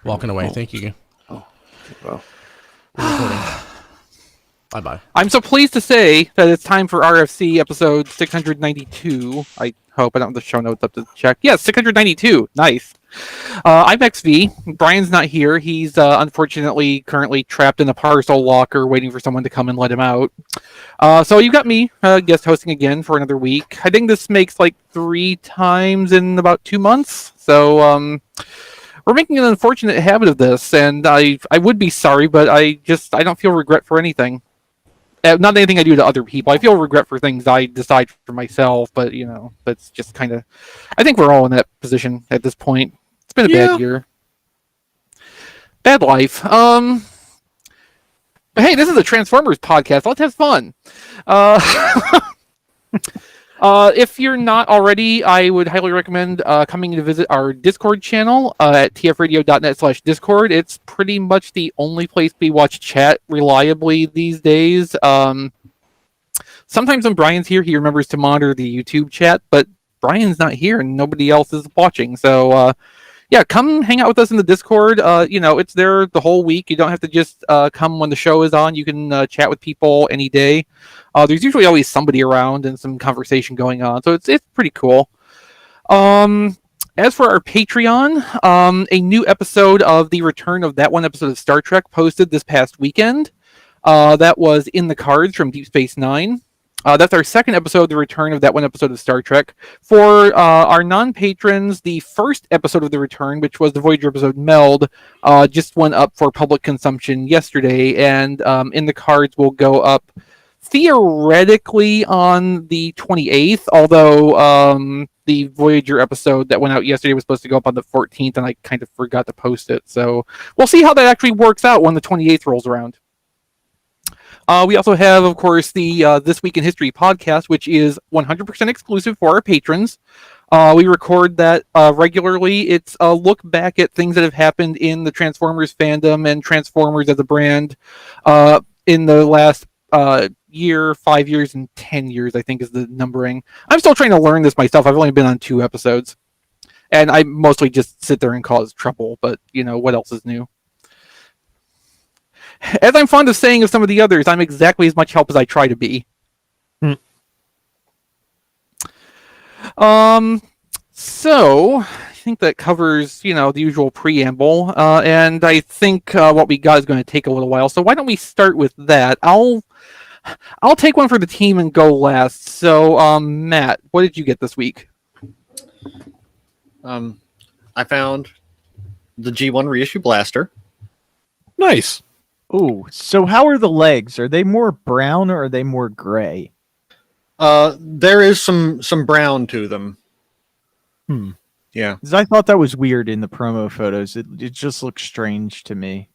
Walking away. Thank you. Oh, well. Bye-bye. I'm so pleased to say that it's time for RFC episode 692. I hope I don't have the show notes up to check. Yes, 692. Nice. I'm Exvee. Brian's not here. He's unfortunately currently trapped in a parcel locker waiting for someone to come and let him out. So you've got me guest hosting again for another week. I think this makes like 3 times in about 2 months. So we're making an unfortunate habit of this, and I would be sorry, but I don't feel regret for anything. Not anything I do to other people. I feel regret for things I decide for myself, but that's just kind of. I think we're all in that position at this point. It's been a bad year, bad life. But hey, this is a Transformers podcast. Let's have fun. If you're not already, I would highly recommend coming to visit our Discord channel at tfradio.net/Discord. It's pretty much the only place we watch chat reliably these days. Sometimes when Brian's here, he remembers to monitor the YouTube chat, but Brian's not here and nobody else is watching. So, yeah, come hang out with us in the Discord. It's there the whole week. You don't have to just come when the show is on. You can chat with people any day. There's usually always somebody around and some conversation going on, so it's pretty cool. As for our Patreon, a new episode of the return of that one episode of Star Trek posted this past weekend. That was In the Cards from Deep Space Nine. That's our second episode, the return of that one episode of Star Trek. For our non-patrons, the first episode of the return, which was the Voyager episode Meld, just went up for public consumption yesterday, and In the Cards will go up theoretically on the 28th, although the Voyager episode that went out yesterday was supposed to go up on the 14th, and I kind of forgot to post it. So we'll see how that actually works out when the 28th rolls around. We also have, of course, the This Week in History podcast, which is 100% exclusive for our patrons. We record that regularly. It's a look back at things that have happened in the Transformers fandom and Transformers as a brand in the last year, 5 years, and 10 years, I think is the numbering. I'm still trying to learn this myself. I've only been on 2 episodes. And I mostly just sit there and cause trouble, but, what else is new? As I'm fond of saying of some of the others, I'm exactly as much help as I try to be. So I think that covers, the usual preamble. And I think what we got is going to take a little while. So why don't we start with that? I'll take one for the team and go last. So, Matt, what did you get this week? I found the G1 reissue blaster. Nice. Ooh, so how are the legs? Are they more brown or are they more gray? There is some brown to them. Yeah. Because I thought that was weird in the promo photos. It just looks strange to me.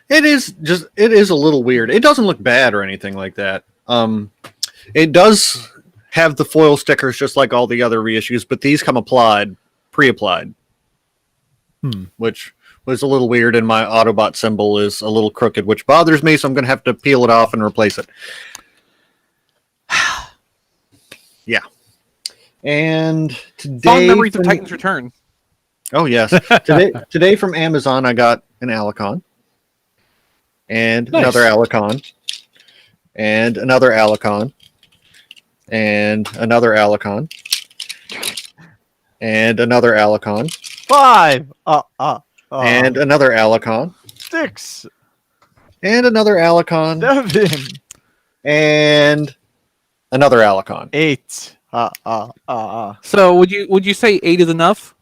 It is a little weird. It doesn't look bad or anything like that. It does have the foil stickers just like all the other reissues, but these come pre-applied. Which was a little weird, and my Autobot symbol is a little crooked, which bothers me, so I'm going to have to peel it off and replace it. Yeah. And today... Fond memories of Titan's Return. Oh, yes. Today from Amazon, I got an Alicon. And another Alicon. And another Alicon. And another Alicon. And another Alicon. 5! And another Alicon. 6! And another Alicon. 7! And another Alicon. 8! So would you say 8 is enough?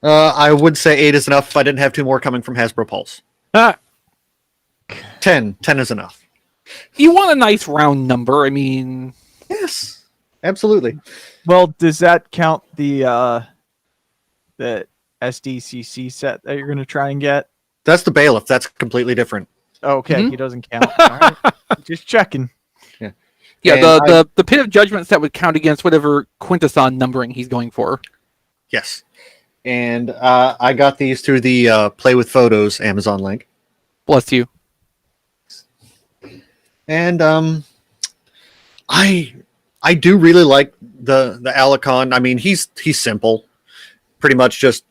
I would say 8 is enough if I didn't have 2 more coming from Hasbro Pulse. 10 is enough. You want a nice round number. I mean... Yes, absolutely. Well, does that count the SDCC set that you're going to try and get? That's the Bailiff. That's completely different. Okay, He doesn't count. All right. Just checking. Yeah, the Pit of Judgment set would count against whatever Quintesson numbering he's going for. Yes. And I got these through the Play with Photos Amazon link. Bless you. And I do really like the Alicon. I mean, he's simple. Pretty much just,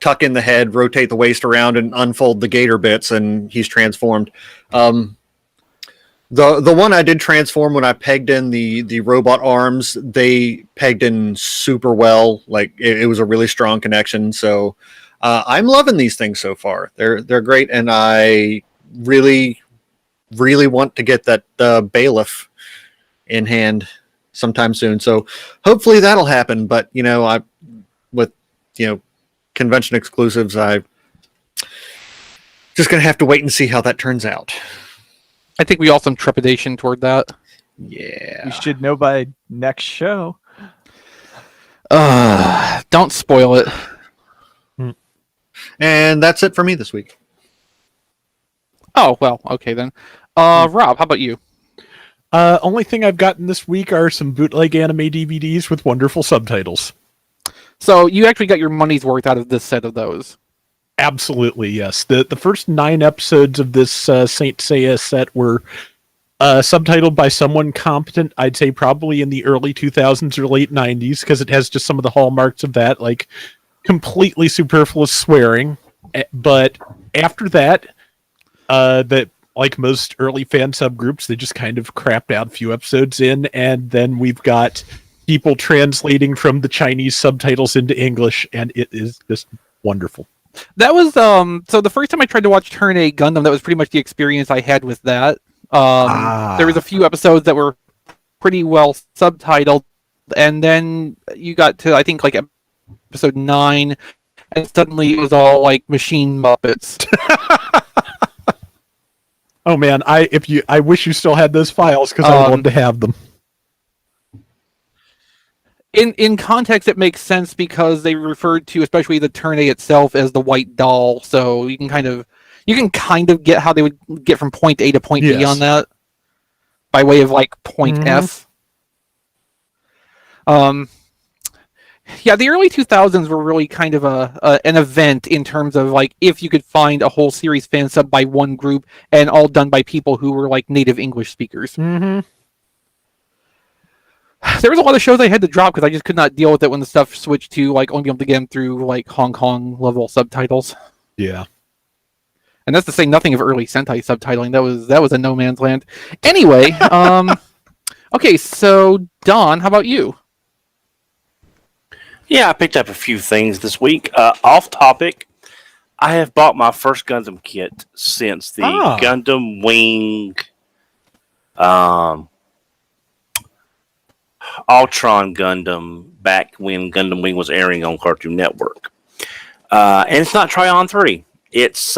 tuck in the head, rotate the waist around, and unfold the gator bits, and he's transformed. The one I did transform when I pegged in the robot arms, they pegged in super well. Like it was a really strong connection. So I'm loving these things so far. They're great, and I really want to get that bailiff in hand sometime soon. So hopefully that'll happen. But with convention exclusives, I just gonna have to wait and see how that turns out. I think we all some trepidation toward that. Yeah. You should know by next show. Don't spoil it. And that's it for me this week. Oh, well, okay then. Rob, how about you? Only thing I've gotten this week are some bootleg anime DVDs with wonderful subtitles. So you actually got your money's worth out of this set of those. Absolutely, yes. The first 9 episodes of this Saint Seiya set were subtitled by someone competent, I'd say probably in the early 2000s or late 90s, because it has just some of the hallmarks of that, like completely superfluous swearing. But after that, like most early fan subgroups, they just kind of crapped out a few episodes in, and then we've got people translating from the Chinese subtitles into English, and it is just wonderful. That was so the first time I tried to watch Turn A Gundam, that was pretty much the experience I had with that. There was a few episodes that were pretty well subtitled, and then you got to, I think, like episode 9, and suddenly it was all like machine Muppets. Oh man, I wish you still had those files, because I would love to have them. In context, it makes sense because they referred to, especially the Turn A itself, as the white doll. So you can kind of get how they would get from point A to point B on that by way of like point F. Yeah, the early 2000s were really kind of an event in terms of like if you could find a whole series fan sub by one group and all done by people who were like native English speakers. There was a lot of shows I had to drop because I just could not deal with it when the stuff switched to like only be able to get them through like Hong Kong level subtitles. Yeah. And that's to say nothing of early Sentai subtitling. That was a no man's land. Anyway, okay, so Don, how about you? Yeah, I picked up a few things this week. Off topic, I have bought my first Gundam kit since the Gundam Wing Ultron Gundam back when Gundam Wing was airing on Cartoon Network. And it's not Tryon 3. It's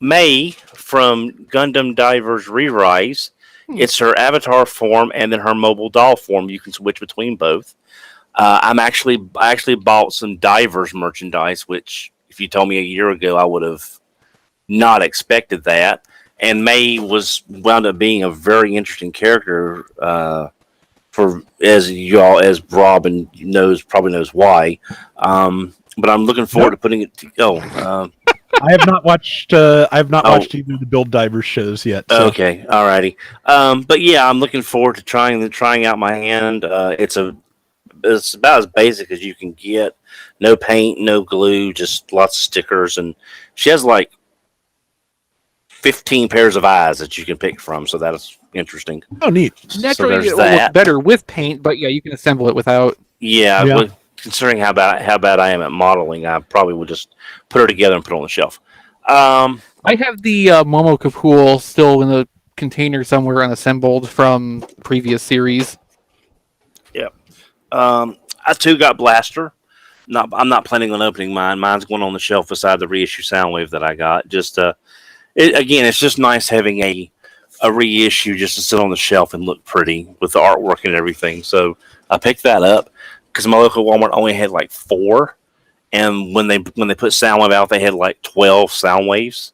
May from Gundam Divers Re-Rise. It's her avatar form and then her mobile doll form. You can switch between both. I actually bought some Divers merchandise, which if you told me a year ago, I would have not expected that. And May wound up being a very interesting character, as Robin probably knows why. But I'm looking forward to putting it to go. I have not watched either of the Build Divers shows yet. So. Okay, alrighty. But yeah, I'm looking forward to trying out my hand. It's about as basic as you can get. No paint, no glue, just lots of stickers, and she has like 15 pairs of eyes that you can pick from. So that is interesting. Oh, neat. Naturally, it will look better with paint, but yeah, you can assemble it without. Yeah. Well, considering how bad I am at modeling, I probably would just put her together and put it on the shelf. I have the Momo Kapool still in the container somewhere unassembled from previous series. Yeah. I too got Blaster. I'm not planning on opening mine. Mine's going on the shelf beside the Reissue Soundwave that I got. Just it's just nice having a reissue just to sit on the shelf and look pretty with the artwork and everything. So I picked that up because my local Walmart only had like 4, and when they put Soundwave out, they had like 12 Soundwaves.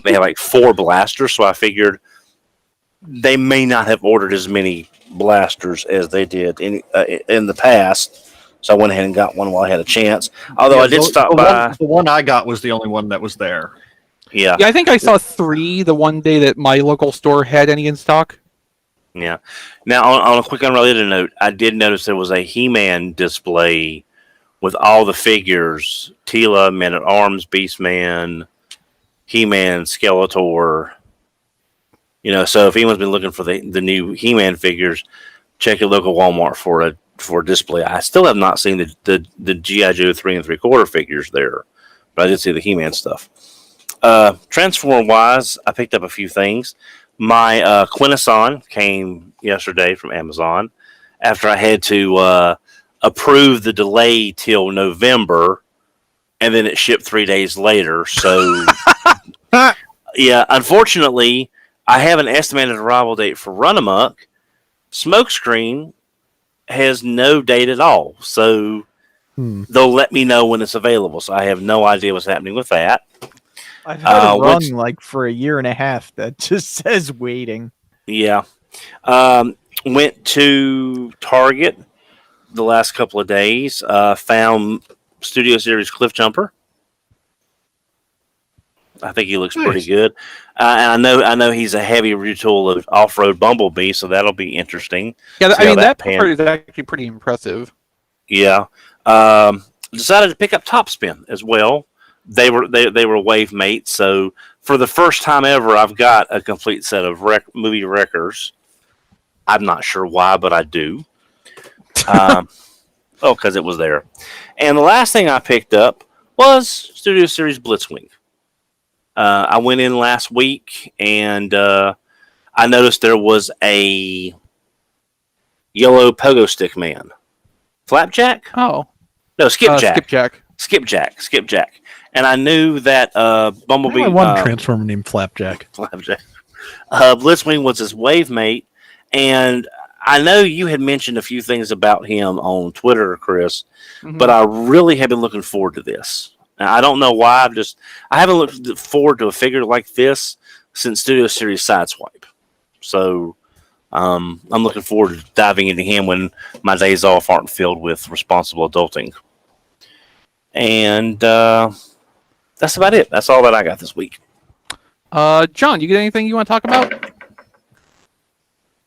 They had like 4 Blasters, so I figured they may not have ordered as many Blasters as they did in the past. So I went ahead and got one while I had a chance. Although I did stop by. The one I got was the only one that was there. Yeah. Yeah, I think I saw 3 the one day that my local store had any in stock. Yeah. Now, on a quick unrelated note, I did notice there was a He-Man display with all the figures: Tila, Man at Arms, Beastman, He-Man, Skeletor. You know, so if anyone's been looking for the new He-Man figures, check your local Walmart for a display. I still have not seen the G.I. Joe 3 3/4 figures there, but I did see the He-Man stuff. Transform wise, I picked up a few things. My Quintesson came yesterday from Amazon after I had to approve the delay till November, and then it shipped 3 days later. So, yeah, unfortunately, I have an estimated arrival date for Run Amok. Smokescreen has no date at all, so they'll let me know when it's available. So I have no idea what's happening with that. I've had a run like for a year and a half that just says waiting. Yeah. Went to Target the last couple of days. Found Studio Series Cliff Jumper. I think he looks pretty good. And I know he's a heavy retool of Off-Road Bumblebee, so that'll be interesting. Yeah, I mean, that part is actually pretty impressive. Yeah. Decided to pick up Topspin as well. They were wave mates, so for the first time ever, I've got a complete set of movie wreckers. I'm not sure why, but I do. Because it was there. And the last thing I picked up was Studio Series Blitzwing. I went in last week, and I noticed there was a yellow pogo stick man. Flapjack? Oh. No, Skipjack. Skipjack. And I knew that Bumblebee... I want a Transformer named Flapjack. Blitzwing was his wave mate, and I know you had mentioned a few things about him on Twitter, Chris, but I really have been looking forward to this. Now, I don't know why. I haven't looked forward to a figure like this since Studio Series Sideswipe. So I'm looking forward to diving into him when my days off aren't filled with responsible adulting. And that's about it. That's all that I got this week. John, you get anything you want to talk about?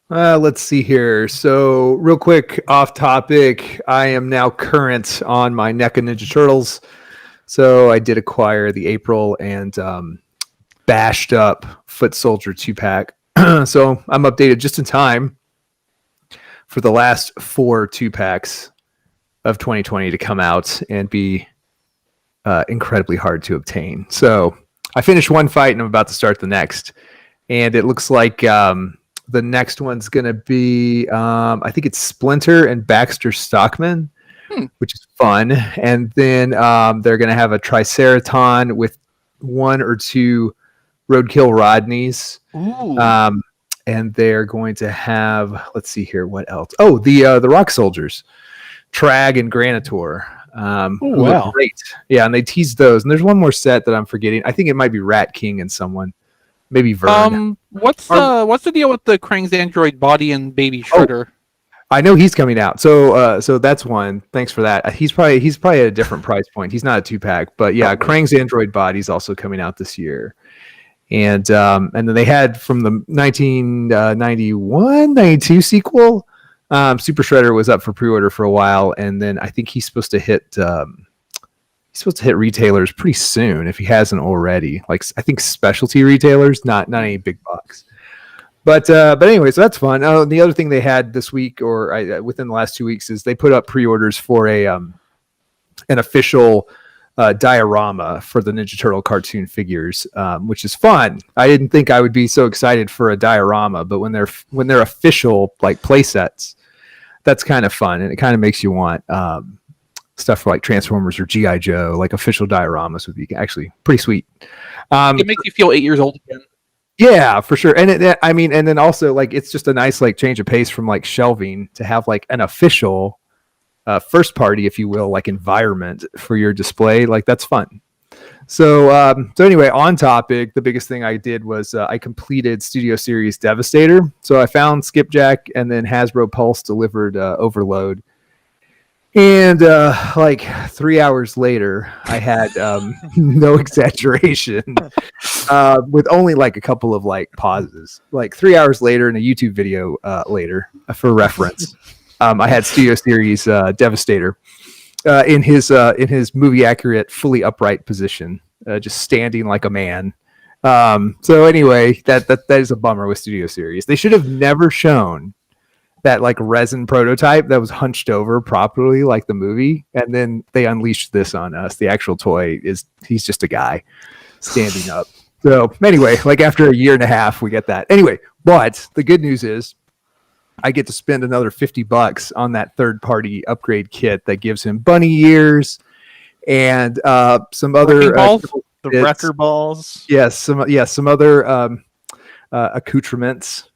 Let's see here. So, real quick, off topic, I am now current on my NECA Ninja Turtles. So, I did acquire the April and bashed up Foot Soldier 2-pack. So, I'm updated just in time for the last 4 2-packs of 2020 to come out and be incredibly hard to obtain. So, I finished one fight and I'm about to start the next. And it looks like the next one's going to be, I think it's Splinter and Baxter Stockman, which is fun. And then they're going to have a Triceraton with 1 or 2 Roadkill Rodneys. And they're going to have, let's see here, what else? Oh, the Rock Soldiers, Trag and Granitor. Wow. Great. Yeah, and they teased those. And there's one more set that I'm forgetting. I think it might be Rat King and someone. Maybe Vern. What's the deal with the Krang's android body and Baby Shredder? I know he's coming out. So that's one. Thanks for that. He's probably at a different price point. He's not a 2-pack, but yeah, Krang's android body's also coming out this year. And then they had from the 1991, 92 sequel. Super Shredder was up for pre-order for a while, and then I think he's supposed to hit retailers pretty soon if he hasn't already. Like I think specialty retailers, not any big box. But anyway, so that's fun. The other thing they had this week or within the last 2 weeks is they put up pre-orders for an official diorama for the Ninja Turtle cartoon figures, which is fun. I didn't think I would be so excited for a diorama, but when they're official like play sets, that's kind of fun, and it kind of makes you want stuff for like Transformers or G.I. Joe, like official dioramas would be actually pretty sweet. It makes you feel 8 years old again. Yeah, for sure. And and then also like it's just a nice like change of pace from like shelving to have like an official first party, if you will, like environment for your display. Like that's fun. So anyway, on topic, the biggest thing I did was I completed Studio Series Devastator. So I found Skipjack, and then Hasbro Pulse delivered Overload. And like 3 hours later, I had no exaggeration, with only like a couple of like pauses. Like 3 hours later in a YouTube video later, for reference, I had Studio Series Devastator. in his movie accurate, fully upright position, just standing like a man. So anyway, that is a bummer with Studio Series. They should have never shown that like resin prototype that was hunched over properly like the movie, and then they unleashed this on us. The actual toy he's just a guy standing up. So anyway, like after a year and a half, we get that. Anyway, but the good news is I get to spend another $50 on that third-party upgrade kit that gives him bunny ears and some other the wrecker balls. Yes, some other accoutrements.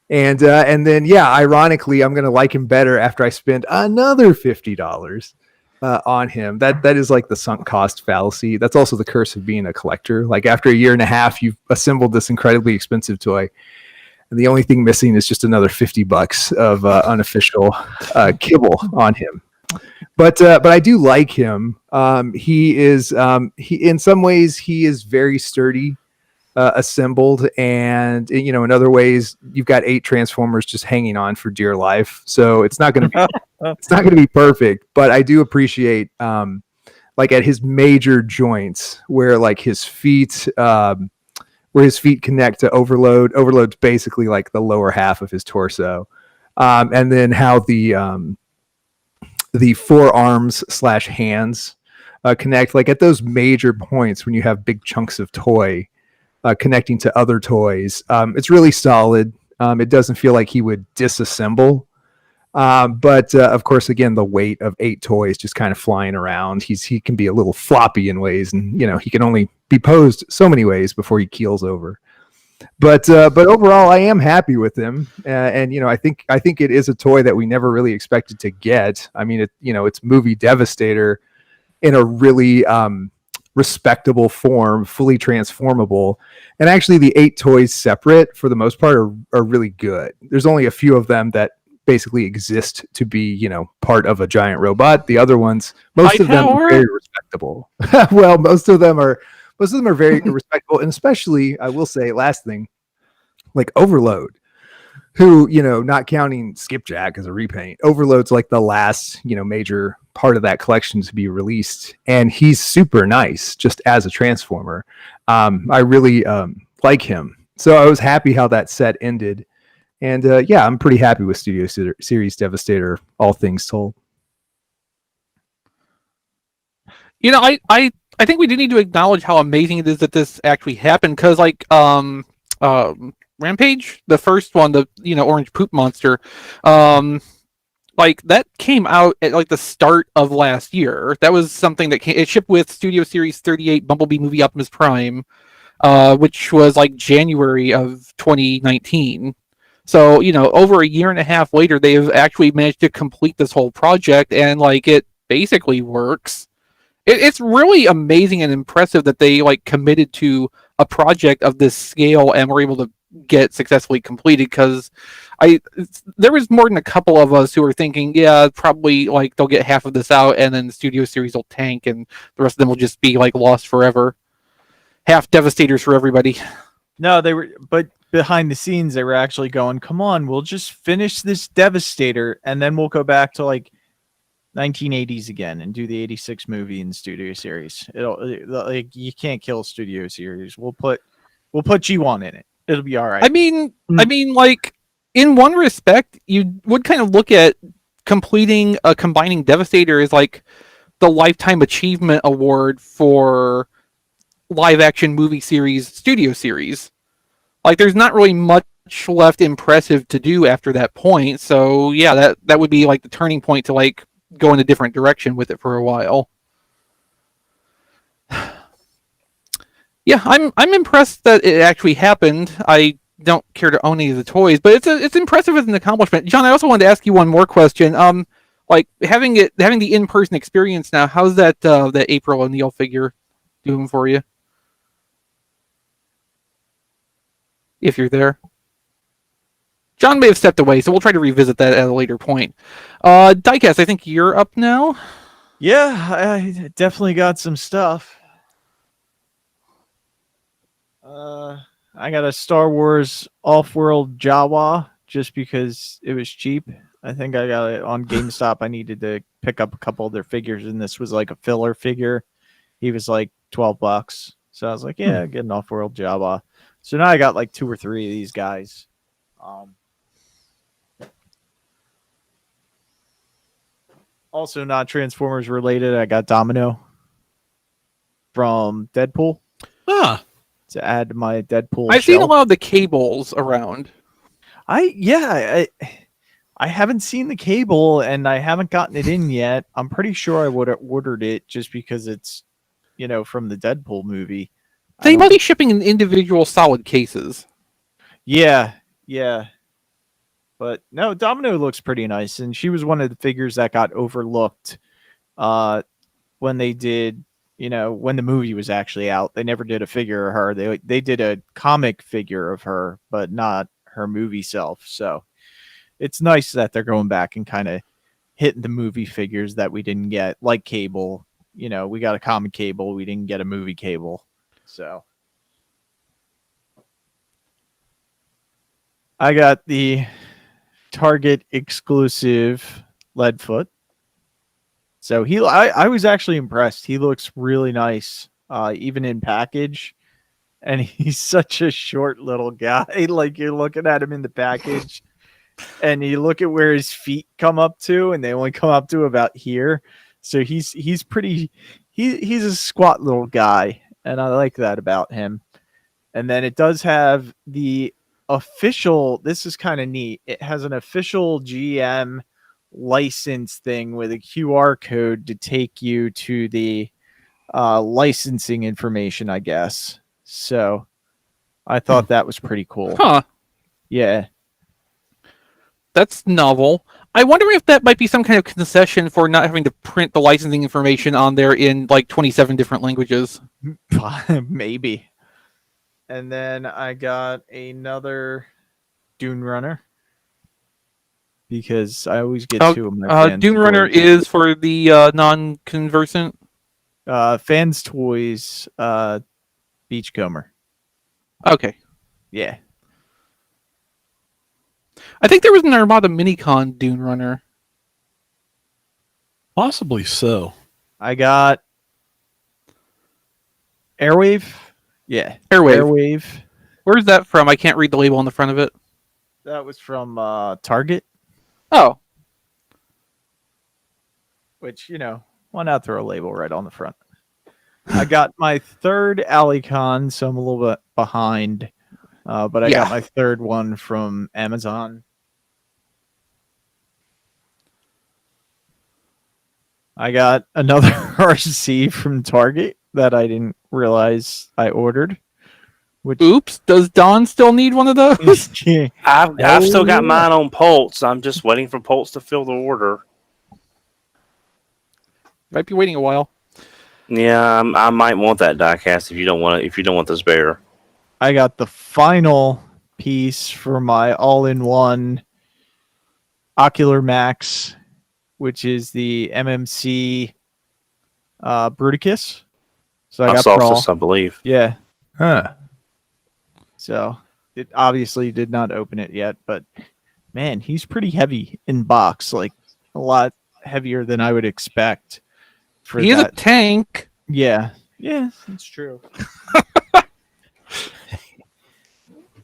And then, ironically, I'm going to like him better after I spend another $50 on him. That is like the sunk cost fallacy. That's also the curse of being a collector. Like after a year and a half, you've assembled this incredibly expensive toy, and the only thing missing is just another $50 of unofficial kibble on him. But I do like him. He in some ways he is very sturdy. Assembled, and in other ways you've got 8 Transformers just hanging on for dear life, so it's not going to be perfect, but I do appreciate like at his major joints where like his feet connect to overload's basically like the lower half of his torso, and then how the forearms / hands connect, like at those major points when you have big chunks of toy connecting to other toys. It's really solid. It doesn't feel like he would disassemble. But of course, again, the weight of 8 toys just kind of flying around. He can be a little floppy in ways, and he can only be posed so many ways before he keels over. But overall, I am happy with him, and I think it is a toy that we never really expected to get. I mean, it's movie Devastator in a really respectable form, fully transformable, and actually the 8 toys separate for the most part are really good. There's only a few of them that basically exist to be part of a giant robot. The other ones, most of them are very respectable. Well, most of them are very respectable, and especially I will say, last thing, like Overload, who not counting Skipjack as a repaint, Overload's like the last major part of that collection to be released, and he's super nice just as a Transformer. I really like him, so I was happy how that set ended, and I'm pretty happy with Studio Series Devastator, all things told. I think we do need to acknowledge how amazing it is that this actually happened, because Rampage, the first one, the orange poop monster, like that came out at like the start of last year. That was something that it shipped with Studio Series 38 Bumblebee movie Optimus Prime, which was like January of 2019. So over a year and a half later, they've actually managed to complete this whole project, and like it basically works. It's really amazing and impressive that they like committed to a project of this scale and were able to get successfully completed, because there was more than a couple of us who were thinking, probably like they'll get half of this out and then the Studio Series will tank and the rest of them will just be like lost forever. Half Devastators for everybody. No, but behind the scenes they were actually going, come on, we'll just finish this Devastator and then we'll go back to like 1980s again and do the 86 movie in the Studio Series. Like you can't kill Studio Series. We'll put G1 in it. It'll be all right. I mean, like in one respect, you would kind of look at combining Devastator as like the Lifetime Achievement Award for live action movie series, Studio Series. Like there's not really much left impressive to do after that point. So yeah, that would be like the turning point to like go in a different direction with it for a while. Yeah, I'm impressed that it actually happened. I don't care to own any of the toys, but it's impressive as an accomplishment. John, I also wanted to ask you one more question. Like having the in-person experience now, how's that April O'Neil figure doing for you? If you're there. John may have stepped away, so we'll try to revisit that at a later point. Diecast, I think you're up now. Yeah, I definitely got some stuff. I got a Star Wars Off-World Jawa just because it was cheap. I think I got it on GameStop. I needed to pick up a couple of their figures, and this was like a filler figure. He was like $12. So I was like, yeah, get an off-world Jabba. So now I got like 2 or 3 of these guys. Also not Transformers related, I got Domino from Deadpool Ah, to add to my Deadpool I've seen a shelf. lot of the cables around. I haven't seen the cable and I haven't gotten it in yet. I'm pretty sure I would have ordered it just because it's, from the Deadpool movie. They must be shipping in individual solid cases. Yeah. But no, Domino looks pretty nice, and she was one of the figures that got overlooked when they did, when the movie was actually out. They never did a figure of her. They did a comic figure of her, but not her movie self. So it's nice that they're going back and kind of hitting the movie figures that we didn't get, like Cable. We got a comic Cable, we didn't get a movie Cable. So I got the Target exclusive Leadfoot. So I was actually impressed. He looks really nice, even in package. And he's such a short little guy. Like, you're looking at him in the package, and you look at where his feet come up to, and they only come up to about here. So he's a squat little guy, and I like that about him. And then it does have the official, this is kind of neat. It has an official GM license thing with a QR code to take you to the licensing information, I guess. So I thought that was pretty cool. Huh. Yeah. That's novel. I wonder if that might be some kind of concession for not having to print the licensing information on there in like 27 different languages. Maybe. And then I got another Dune Runner, because I always get 2 of my fans. Dune Runner toys. is for the non-conversant. Fans Toys Beachcomber. Okay. Yeah. I think there was an Armada Minicon Dune Runner. possibly so. I got Airwave. Yeah. Airwave. Where's that from? I can't read the label on the front of it. That was from Target, Oh. which, why not throw a label right on the front? I got my third Alicon, so I'm a little bit behind. But I got my third one from Amazon. I got another RC from Target that I didn't realize I ordered. Which Oops, does Don still need one of those? I've still got mine on Pulse. I'm just waiting for Pulse to fill the order. Might be waiting a while. Yeah, I might want that diecast if you don't want it. If you don't want the spare. I got the final piece for my all-in-one Ocular Max, which is the MMC Bruticus. So I got Solstice, I believe. Yeah. Huh. So it obviously did not open it yet, but man, he's pretty heavy in box, like a lot heavier than I would expect. For He is that. a tank. Yeah. Yeah, that's true.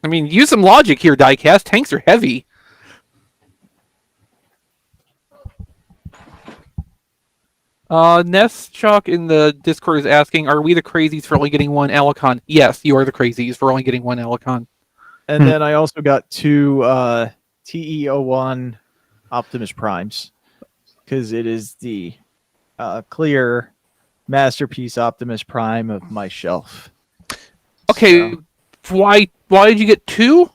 I mean, use some logic here, Diecast. Tanks are heavy. Nestchalk in the Discord is asking, are we the crazies for only getting one Alicon? Yes, you are the crazies for only getting one Alicon. And then I also got 2 TE01 Optimus Primes, because it is the clear masterpiece Optimus Prime of my shelf. Okay, why did you get 2?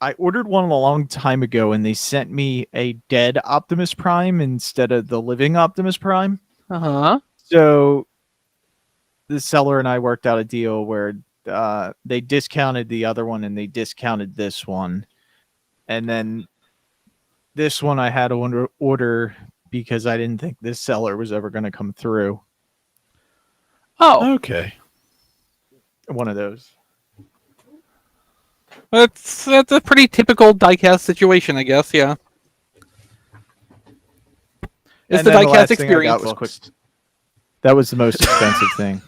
I ordered one a long time ago, and they sent me a dead Optimus Prime instead of the living Optimus Prime. Uh-huh. So the seller and I worked out a deal where they discounted the other one and they discounted this one. And then this one I had to order because I didn't think this seller was ever going to come through. Oh. Okay. One of those. That's a pretty typical diecast situation, I guess. Yeah. It's And the then diecast last thing I got experience. was quick. That was the most expensive thing.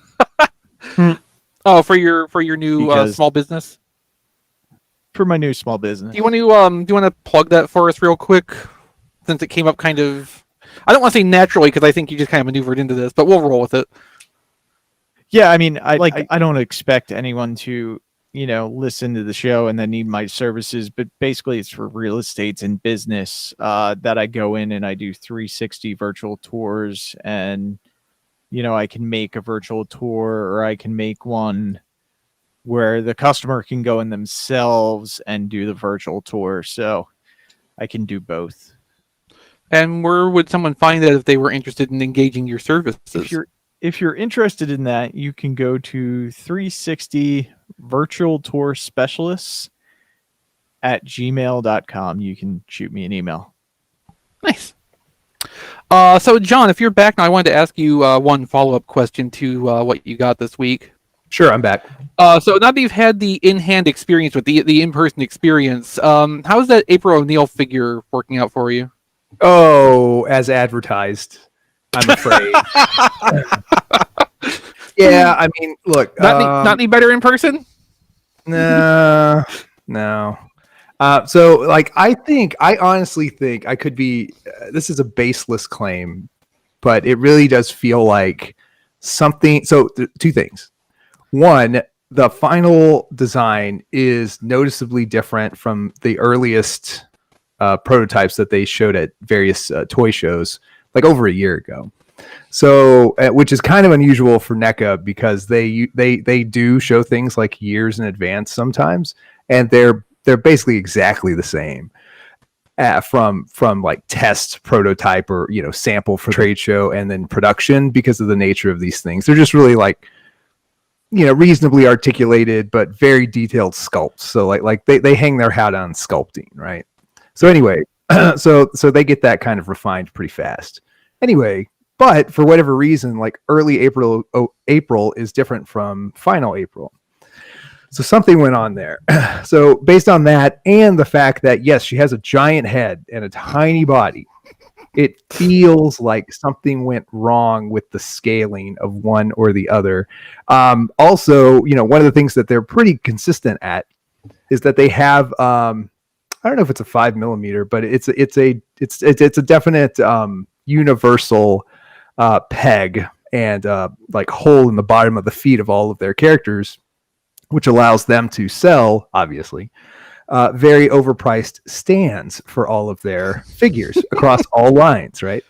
Oh, for your new Because- small business. For my new small business. Do you want to plug that for us real quick, since it came up kind of? I don't want to say naturally because I think you just kind of maneuvered into this, but we'll roll with it. Yeah, I mean, I don't expect anyone to, listen to the show and then need my services, but basically it's for real estate and business that I go in and I do 360 virtual tours, and I can make a virtual tour, or I can make one where the customer can go in themselves and do the virtual tour. So I can do both. And where would someone find that if they were interested in engaging your services? If you're interested in that, you can go to 360 virtual tour specialists at gmail.com. You can shoot me an email. Nice. So John, if you're back now, I wanted to ask you one follow-up question to what you got this week. Sure, I'm back. So now that you've had the in-hand experience with the in-person experience, how's that April O'Neil figure working out for you? Oh, as advertised, I'm afraid. Yeah, I mean, look. Not any better in person? No. So, like, I honestly think I could be. This is a baseless claim, but it really does feel like something. So, two things. One, the final design is noticeably different from the earliest prototypes that they showed at various toy shows, like over a year ago. So, which is kind of unusual for NECA because they do show things like years in advance sometimes, and they're basically exactly the same from like test prototype or sample for trade show and then production, because of the nature of these things. They're just really like reasonably articulated but very detailed sculpts. So like they hang their hat on sculpting, right? So anyway, so they get that kind of refined pretty fast. Anyway, but for whatever reason, like early April is different from final April. So something went on there. So based on that and the fact that, yes, she has a giant head and a tiny body, it feels like something went wrong with the scaling of one or the other. Also, one of the things that they're pretty consistent at is that they have, I don't know if it's a 5mm, but it's a definite universal peg and like hole in the bottom of the feet of all of their characters, which allows them to sell, obviously, very overpriced stands for all of their figures across all lines, right?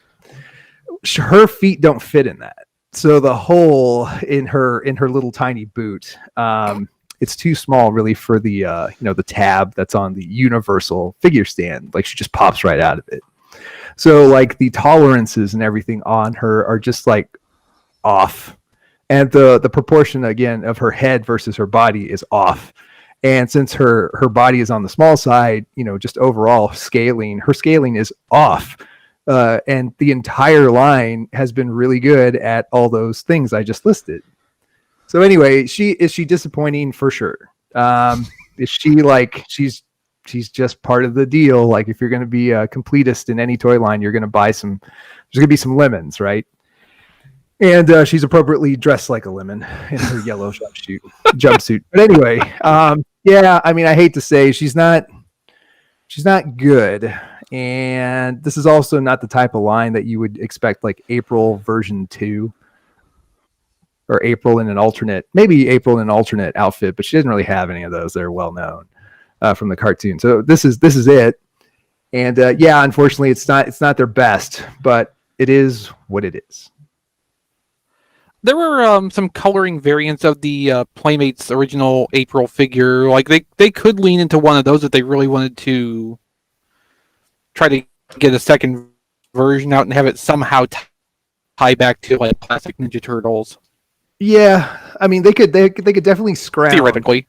Her feet don't fit in that. So the hole in her little tiny boot, it's too small really for the the tab that's on the universal figure stand. Like she just pops right out of it. So like the tolerances and everything on her are just like off. And the proportion again of her head versus her body is off. And since her body is on the small side, just overall scaling, her scaling is off. And the entire line has been really good at all those things I just listed. So anyway, is she disappointing? For sure. Is she like she's just part of the deal? Like if you're going to be a completist in any toy line, you're going to buy there's going to be some lemons, right? And she's appropriately dressed like a lemon in her yellow jumpsuit. But anyway, yeah, I mean, I hate to say she's not good. And this is also not the type of line that you would expect like April version 2 or April in an alternate outfit, but she doesn't really have any of those that are well known from the cartoon. So this is it. And yeah, unfortunately it's not their best, but it is what it is. There were some coloring variants of the Playmates original April figure. Like they could lean into one of those if they really wanted to try to get a second version out and have it somehow tie back to like classic Ninja Turtles. Yeah, I mean they could definitely scrounge. Theoretically.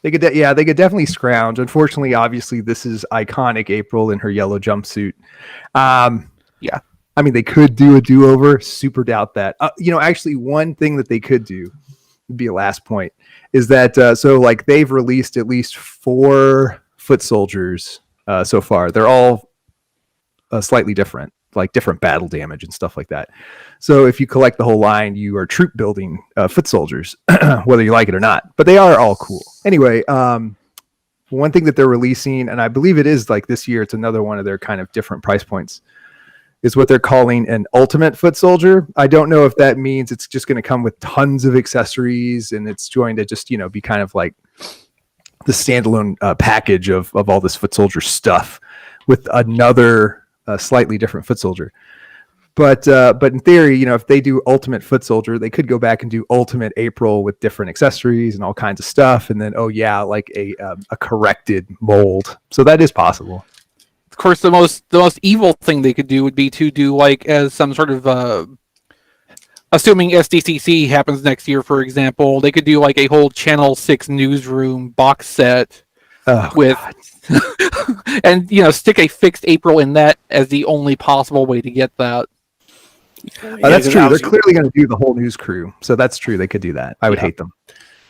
They could definitely scrounge. Unfortunately, obviously this is iconic April in her yellow jumpsuit. Yeah. I mean, they could do a do-over. Super doubt that. Actually, one thing that they could do be a last point, is that so like they've released at least 4 foot soldiers so far. They're all slightly different, like different battle damage and stuff like that. So if you collect the whole line, you are troop building foot soldiers, whether you like it or not. But they are all cool. Anyway, one thing that they're releasing, and I believe it is like this year, it's another one of their kind of different price points, is what they're calling an ultimate foot soldier. I don't know if that means it's just going to come with tons of accessories and it's going to just, be kind of like the standalone package of all this foot soldier stuff with another slightly different foot soldier. But in theory, if they do ultimate foot soldier, they could go back and do ultimate April with different accessories and all kinds of stuff. And then, like a corrected mold. So that is possible. Of course, the most evil thing they could do would be to do like as some sort of assuming SDCC happens next year, for example, they could do like a whole Channel 6 newsroom box set with and stick a fixed April in that as the only possible way to get that. That's true. They're clearly going to do the whole news crew, so that's true. They could do that. I would hate them.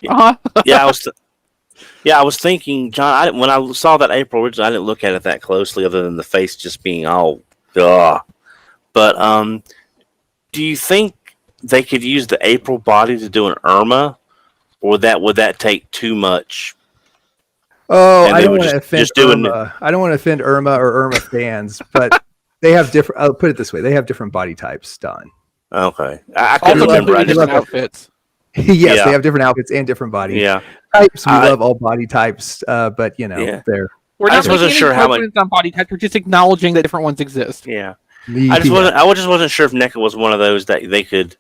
Uh-huh. I was thinking, John. When I saw that April originally, I didn't look at it that closely, other than the face just being all, ugh. But do you think they could use the April body to do an Irma, or would that take too much? Oh, I don't want to offend Irma. I don't want to offend Irma or Irma fans, but they have different. I'll put it this way: they have different body types done. Okay, I couldn't remember. Different outfits. Yes, they have different outfits and different body types. We love all body types, but they're. We're not wasn't sure how much on body types. We're just acknowledging that different ones exist. Yeah, I just wasn't sure if NECA was one of those that they could,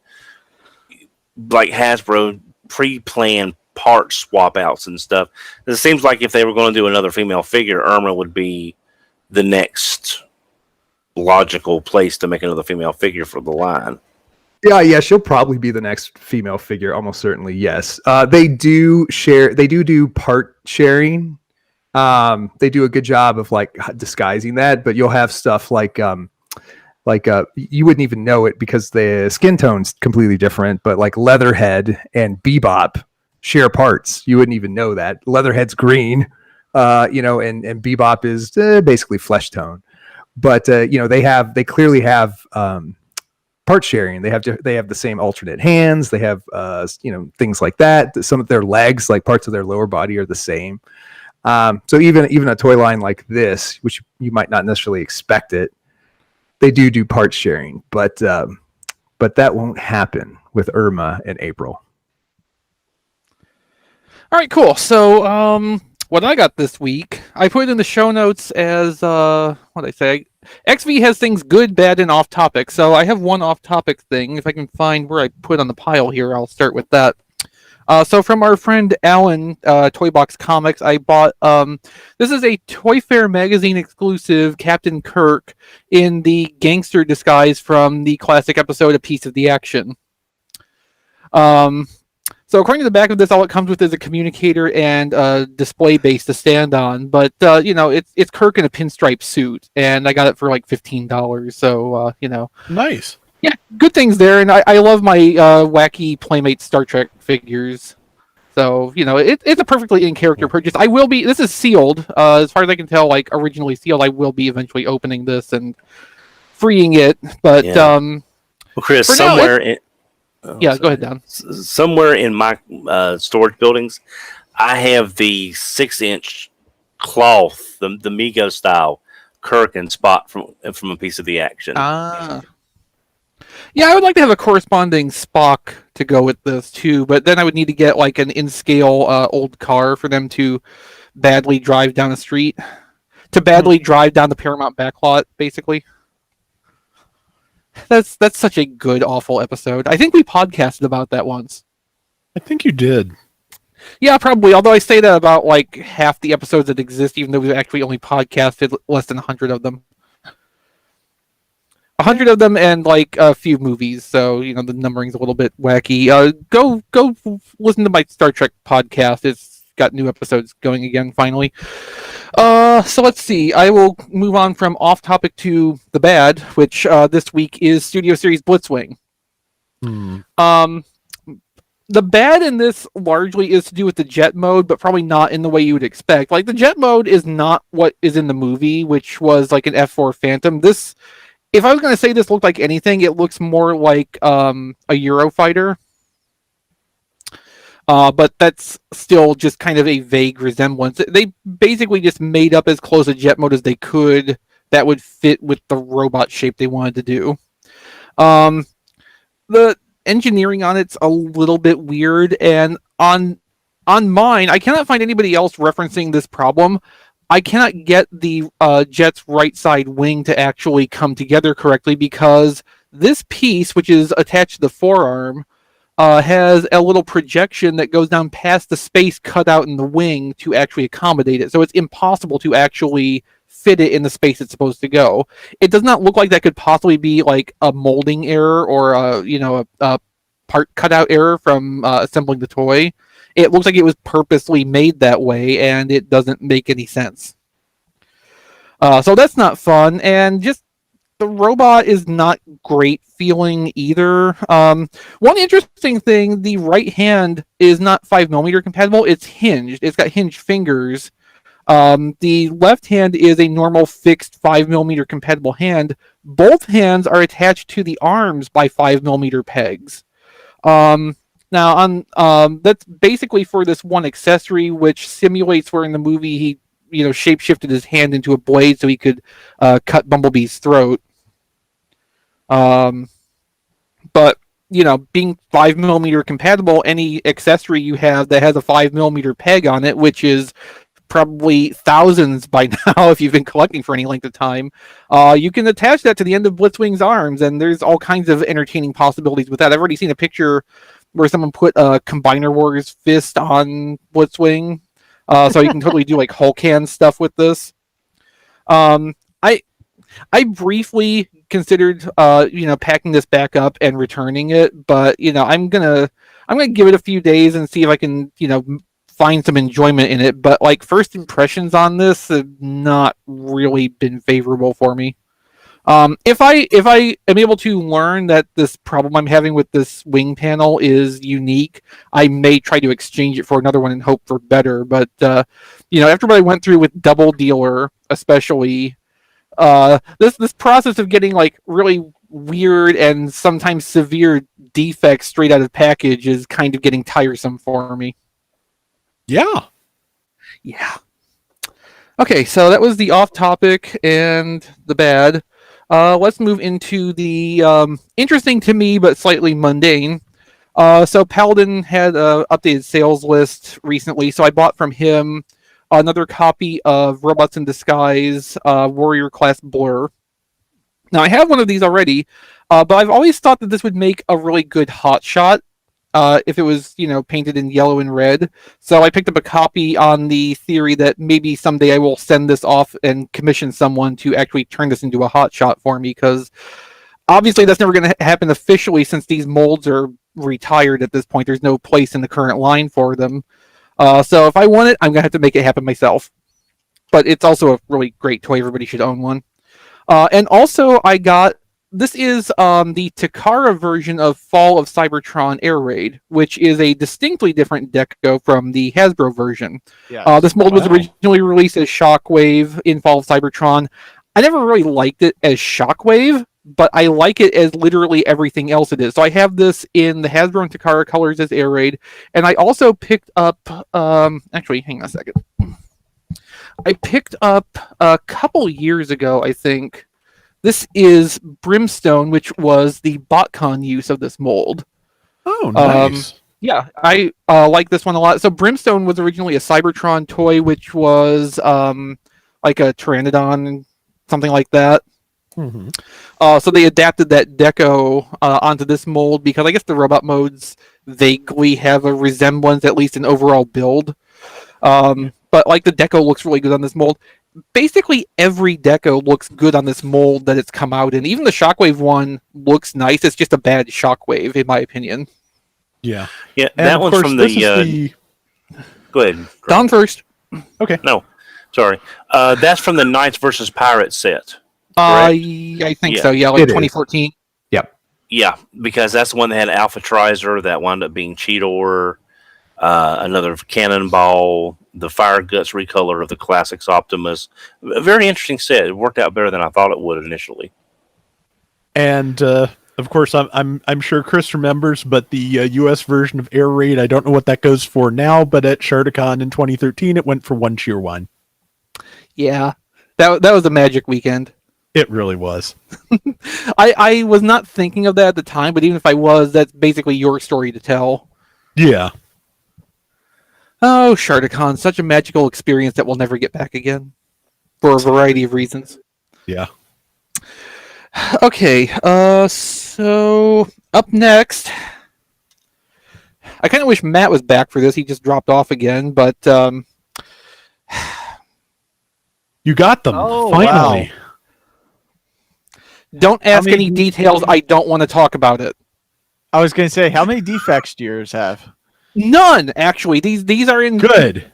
like Hasbro, pre-plan part swap outs and stuff. It seems like if they were going to do another female figure, Irma would be the next logical place to make another female figure for the line. Yeah, she'll probably be the next female figure, almost certainly. Yes, they do share. They do part sharing. They do a good job of like disguising that, but you'll have stuff like you wouldn't even know it because the skin tone's completely different. But like Leatherhead and Bebop share parts. You wouldn't even know that. Leatherhead's green, and Bebop is basically flesh tone. But they clearly have part sharing. They have the same alternate hands. They have things like that. Some of their legs, like parts of their lower body, are the same. So even a toy line like this, which you might not necessarily expect it, they do part sharing. But that won't happen with Irma and April. All right, cool. So, what I got this week, I put in the show notes as what did I say? Exvee has things good, bad, and off topic. So I have one off topic thing. If I can find where I put on the pile here, I'll start with that. So from our friend Alan, Toy Box Comics, I bought. This is a Toy Fair magazine exclusive Captain Kirk in the gangster disguise from the classic episode A Piece of the Action. So according to the back of this, all it comes with is a communicator and a display base to stand on. But it's Kirk in a pinstripe suit, and I got it for like $15. So nice. Yeah, good things there. And I love my wacky Playmate Star Trek figures. So it's a perfectly in character purchase. I will be. This is sealed, as far as I can tell, like originally sealed. I will be eventually opening this and freeing it. But well, Chris, somewhere. Go ahead, Don. Somewhere in my storage buildings, I have the 6-inch cloth, the Mego style Kirk and Spock from A Piece of the Action. Yeah, I would like to have a corresponding Spock to go with this too, but then I would need to get like an in-scale old car for them to badly drive down a street, to badly drive down the Paramount backlot, basically. That's such a good, awful episode. I think we podcasted about that once. I think you did. Yeah, probably. Although I say that about like half the episodes that exist, even though we've actually only podcasted less than 100 of them. 100 of them and like a few movies, so the numbering's a little bit wacky. Go listen to my Star Trek podcast. It's got new episodes going again finally. So let's see. I will move on from off topic to the bad, which this week is Studio Series Blitzwing. the bad in this largely is to do with the jet mode, but probably not in the way you would expect. Like the jet mode is not what is in the movie, which was like an F4 Phantom. This, if I was going to say this looked like anything, it looks more like a Eurofighter. But that's still just kind of a vague resemblance. They basically just made up as close a jet mode as they could that would fit with the robot shape they wanted to do. The engineering on it's a little bit weird, and on mine, I cannot find anybody else referencing this problem. I cannot get the jet's right side wing to actually come together correctly because this piece, which is attached to the forearm, has a little projection that goes down past the space cut out in the wing to actually accommodate it. So it's impossible to actually fit it in the space it's supposed to go. It does not look like that could possibly be like a molding error or a part cutout error from assembling the toy. It looks like it was purposely made that way, and it doesn't make any sense. So that's not fun, and just the robot is not great feeling either. One interesting thing, the right hand is not 5mm compatible. It's hinged. It's got hinged fingers. The left hand is a normal fixed 5mm compatible hand. Both hands are attached to the arms by 5mm pegs. Now, that's basically for this one accessory, which simulates where in the movie he, shape-shifted his hand into a blade so he could cut Bumblebee's throat. But being 5mm compatible, any accessory you have that has a 5mm peg on it, which is probably thousands by now if you've been collecting for any length of time, you can attach that to the end of Blitzwing's arms, and there's all kinds of entertaining possibilities with that. I've already seen a picture where someone put a Combiner Wars fist on Blitzwing, so you can totally do like Hulk hand stuff with this. I briefly considered packing this back up and returning it, but I'm gonna give it a few days and see if I can find some enjoyment in it. But like first impressions on this have not really been favorable for me. If I am able to learn that this problem I'm having with this wing panel is unique, I may try to exchange it for another one and hope for better. But after what I went through with Double Dealer, especially, this process of getting like really weird and sometimes severe defects straight out of package is kind of getting tiresome for me. Yeah. Okay, so that was the off topic and the bad. Let's move into the interesting to me but slightly mundane. So Paladin had an updated sales list recently, so I bought from him another copy of Robots in Disguise Warrior Class Blur. Now, I have one of these already, but I've always thought that this would make a really good hotshot if it was, painted in yellow and red. So I picked up a copy on the theory that maybe someday I will send this off and commission someone to actually turn this into a hotshot for me, because obviously that's never going to happen officially since these molds are retired at this point. There's no place in the current line for them. So if I want it, I'm going to have to make it happen myself. But it's also a really great toy. Everybody should own one. And also I got, this is the Takara version of Fall of Cybertron Air Raid, which is a distinctly different deco from the Hasbro version. Yes. This mold was originally released as Shockwave in Fall of Cybertron. I never really liked it as Shockwave, but I like it as literally everything else it is. So I have this in the Hasbro and Takara colors as Air Raid, and I also picked up, actually, hang on a second. I picked up a couple years ago, I think. This is Brimstone, which was the BotCon use of this mold. Oh, nice. Yeah, I like this one a lot. So Brimstone was originally a Cybertron toy, which was like a Pteranodon, something like that. Mm-hmm. So they adapted that deco onto this mold because I guess the robot modes vaguely have a resemblance, at least in overall build. But like the deco looks really good on this mold. Basically every deco looks good on this mold that it's come out in. Even the Shockwave one looks nice. It's just a bad Shockwave, in my opinion. Yeah. Yeah, And that of one's course, from this the. is Go ahead. Don first. Okay. No, sorry. That's from the Knights versus Pirates set. I think Yeah. so. Yeah, like It is. 2014. Yep. Yeah, because that's the one that had Alpha Trizer that wound up being Cheetor, another Cannonball, the Fire Guts recolor of the Classics Optimus. A very interesting set. It worked out better than I thought it would initially. And of course, I'm sure Chris remembers, but the U.S. version of Air Raid, I don't know what that goes for now, but at Shardicon in 2013, it went for 1 cheer 1. Yeah, that was a magic weekend. It really was. I was not thinking of that at the time, but even if I was, that's basically your story to tell. Yeah. Oh, Shardicon, such a magical experience that we'll never get back again. For a variety of reasons. Yeah. Okay, so up next, I kind of wish Matt was back for this. He just dropped off again, but You got them, Oh, finally. wow. don't ask many any details. I don't want to talk about it. I was going to say, how many defects do yours have? None, actually. These are in Good.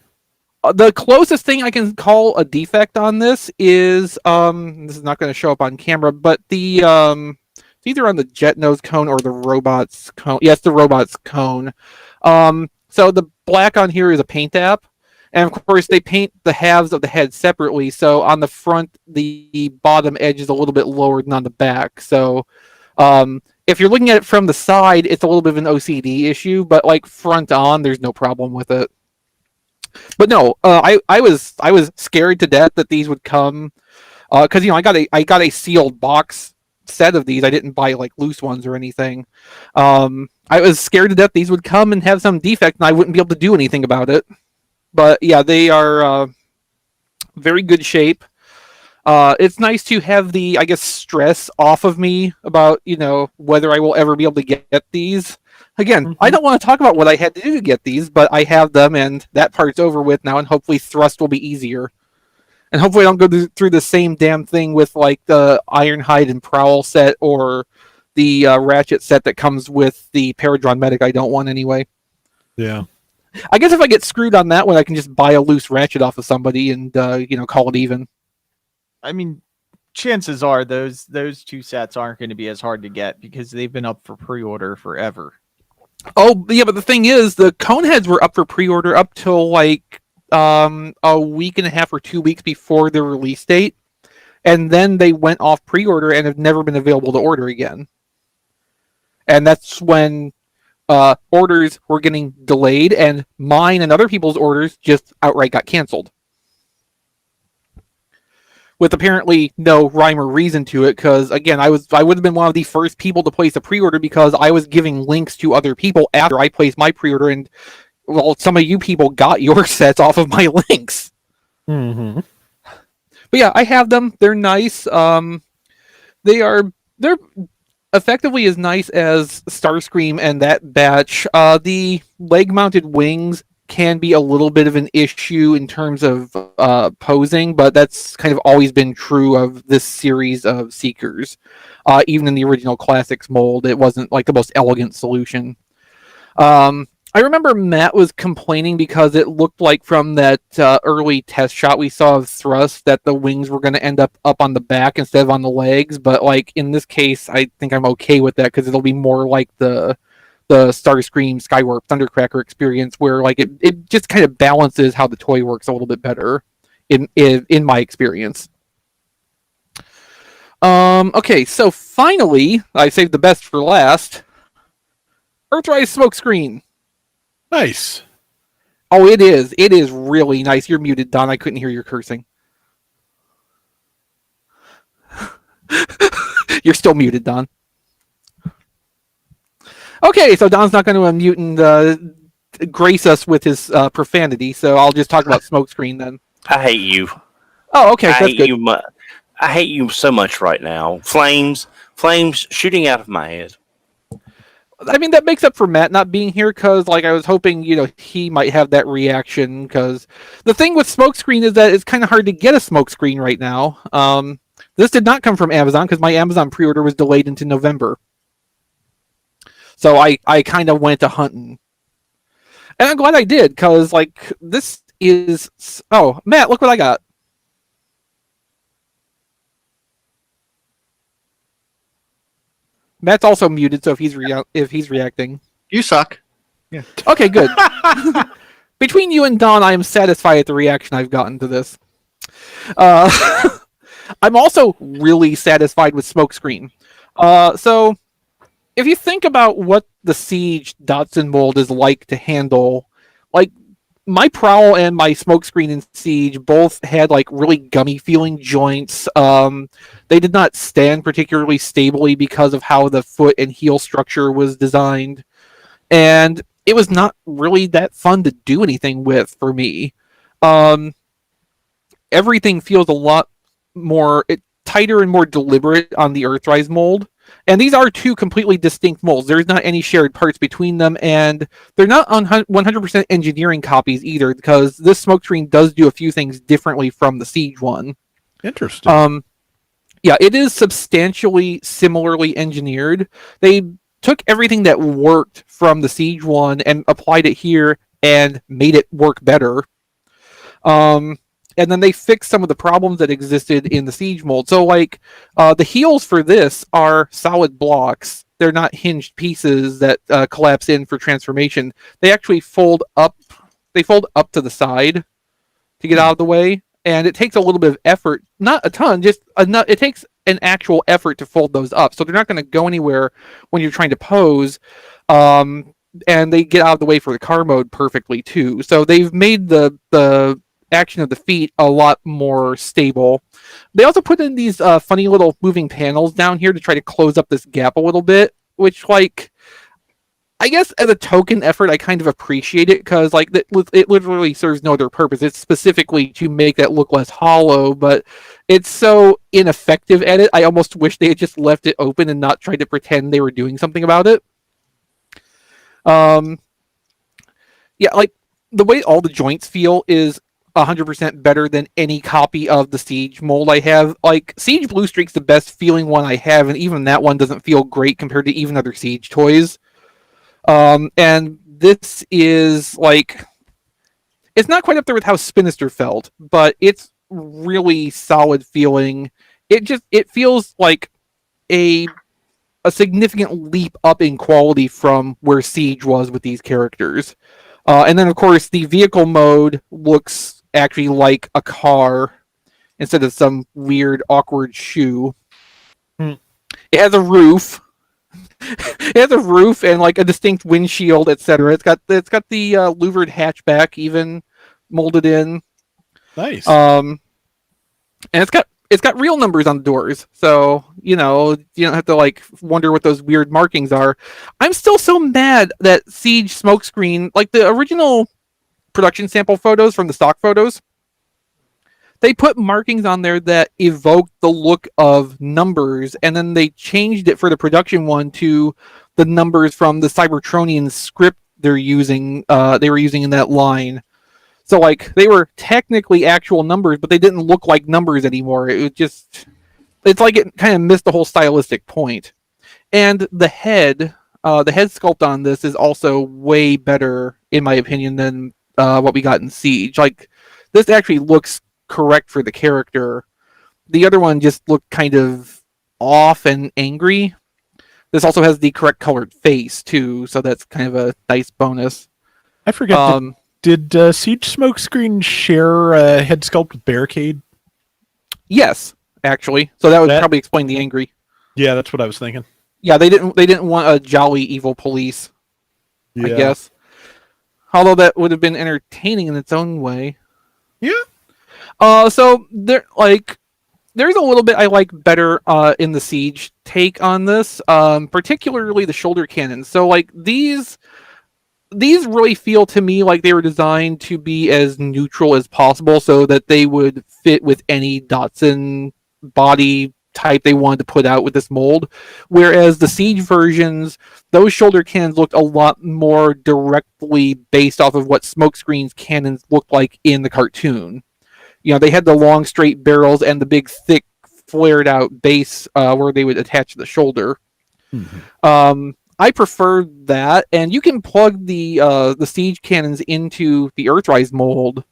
the closest thing I can call a defect on this is this is not going to show up on camera, but the it's either on the jet nose cone or the robot's cone. Yes, the robot's cone. So the black on here is a paint app, and of course they paint the halves of the head separately. So on the front, the bottom edge is a little bit lower than on the back. So if you're looking at it from the side, it's a little bit of an OCD issue, but like front on, there's no problem with it. But no, I was scared to death that these would come, because I got a sealed box set of these. I didn't buy like loose ones or anything. I was scared to death these would come and have some defect, and I wouldn't be able to do anything about it. But yeah, they are very good shape. It's nice to have the, I guess, stress off of me about, whether I will ever be able to get these. Again, I don't want to talk about what I had to do to get these, but I have them, and that part's over with now, and hopefully thrust will be easier. And hopefully I don't go through the same damn thing with, like, the Ironhide and Prowl set or the Ratchet set that comes with the Paradron Medic I don't want anyway. Yeah. I guess if I get screwed on that one, I can just buy a loose Ratchet off of somebody and, call it even. I mean, chances are those two sets aren't going to be as hard to get because they've been up for pre-order forever. Oh, yeah, but the thing is, the Coneheads were up for pre-order up till, like, a week and a half or 2 weeks before their release date. And then they went off pre-order and have never been available to order again. And that's when orders were getting delayed, and mine and other people's orders just outright got canceled. With apparently no rhyme or reason to it, because again, I would have been one of the first people to place a pre-order because I was giving links to other people after I placed my pre-order, and well, some of you people got your sets off of my links. Mm-hmm. But yeah, I have them. They're nice. They're effectively as nice as Starscream and that batch. The leg-mounted wings can be a little bit of an issue in terms of posing, but that's kind of always been true of this series of Seekers. Even in the original Classics mold, it wasn't like the most elegant solution. I remember Matt was complaining because it looked like from that early test shot we saw of Thrust that the wings were going to end up on the back instead of on the legs, but like in this case, I think I'm okay with that because it'll be more like the Starscream Skywarp Thundercracker experience where like it just kind of balances how the toy works a little bit better in my experience. Okay, so finally, I saved the best for last. Earthrise Smokescreen. Nice. Oh, it is. It is really nice. You're muted, Don. I couldn't hear your cursing. You're still muted, Don. Okay, so Don's not going to unmute and grace us with his profanity, so I'll just talk about Smokescreen then. I hate you. Oh, okay, I that's hate good. you. I hate you so much right now. Flames shooting out of my head. I mean, that makes up for Matt not being here because, like, I was hoping, he might have that reaction. Because the thing with Smokescreen is that it's kind of hard to get a Smokescreen right now. This did not come from Amazon because my Amazon pre-order was delayed into November. So I kind of went a hunting, and I'm glad I did because, like, this is. Oh, Matt, look what I got. Matt's also muted, so if he's reacting. You suck. Okay, good. Between you and Don, I am satisfied at the reaction I've gotten to this. I'm also really satisfied with Smokescreen. So, if you think about what the Siege Datsun mold is like to handle, like my Prowl and my Smokescreen in Siege both had like really gummy feeling joints. They did not stand particularly stably because of how the foot and heel structure was designed. And it was not really that fun to do anything with for me. Everything feels a lot more tighter and more deliberate on the Earthrise mold. And these are two completely distinct molds. There's not any shared parts between them, and they're not on 100% engineering copies either, because this Smokescreen does do a few things differently from the Siege one. Interesting. Yeah, it is substantially similarly engineered. They took everything that worked from the Siege one and applied it here and made it work better. And then they fixed some of the problems that existed in the Siege mold. So, like, the heels for this are solid blocks. They're not hinged pieces that collapse in for transformation. They actually fold up. They fold up to the side to get out of the way. And it takes a little bit of effort. Not a ton, just enough. It takes an actual effort to fold those up. So they're not going to go anywhere when you're trying to pose. And they get out of the way for the car mode perfectly, too. So they've made the action of the feet a lot more stable. They also put in these funny little moving panels down here to try to close up this gap a little bit, which, like, I guess as a token effort, I kind of appreciate it, because like it literally serves no other purpose. It's specifically to make that look less hollow, but it's so ineffective at it. I almost wish they had just left it open and not tried to pretend they were doing something about it. Yeah, like the way all the joints feel is 100% better than any copy of the Siege mold I have. Like, Siege Blue Streak's the best feeling one I have, and even that one doesn't feel great compared to even other Siege toys. And this is, like, it's not quite up there with how Spinister felt, but it's really solid feeling. It feels like a significant leap up in quality from where Siege was with these characters. And then, of course, the vehicle mode looks actually like a car instead of some weird, awkward shoe. It has a roof. It has a roof and like a distinct windshield, etc. It's got the louvered hatchback even molded in. Nice. And it's got real numbers on the doors, so you don't have to like wonder what those weird markings are. I'm still so mad that Siege Smokescreen, like the original production sample photos from the stock photos, they put markings on there that evoked the look of numbers, and then they changed it for the production one to the numbers from the Cybertronian script they were using in that line. So, like, they were technically actual numbers, but they didn't look like numbers anymore. It's like it kind of missed the whole stylistic point. And the head sculpt on this is also way better, in my opinion, than what we got in Siege. Like, this actually looks correct for the character. The other one just looked kind of off and angry. This also has the correct colored face, too, so that's kind of a nice bonus. I forget. Did Siege Smokescreen share head sculpt with Barricade? Yes, actually. So that would probably explain the angry. Yeah, that's what I was thinking. Yeah, they didn't want a jolly evil police, I guess. Although that would have been entertaining in its own way. Yeah. So there's a little bit I like better in the Siege take on this, particularly the shoulder cannons. So like these really feel to me like they were designed to be as neutral as possible so that they would fit with any Datsun body type they wanted to put out with this mold. Whereas the Siege versions, those shoulder cannons looked a lot more directly based off of what Smokescreen's cannons looked like in the cartoon. They had the long straight barrels and the big thick flared out base where they would attach to the shoulder. Mm-hmm. I prefer that, and you can plug the Siege cannons into the Earthrise mold.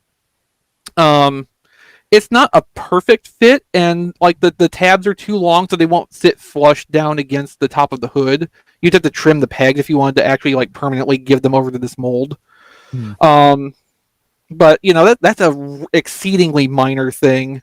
it's not a perfect fit, and like the tabs are too long, so they won't sit flush down against the top of the hood. You'd have to trim the pegs if you wanted to actually like permanently give them over to this mold. But you know that's a exceedingly minor thing.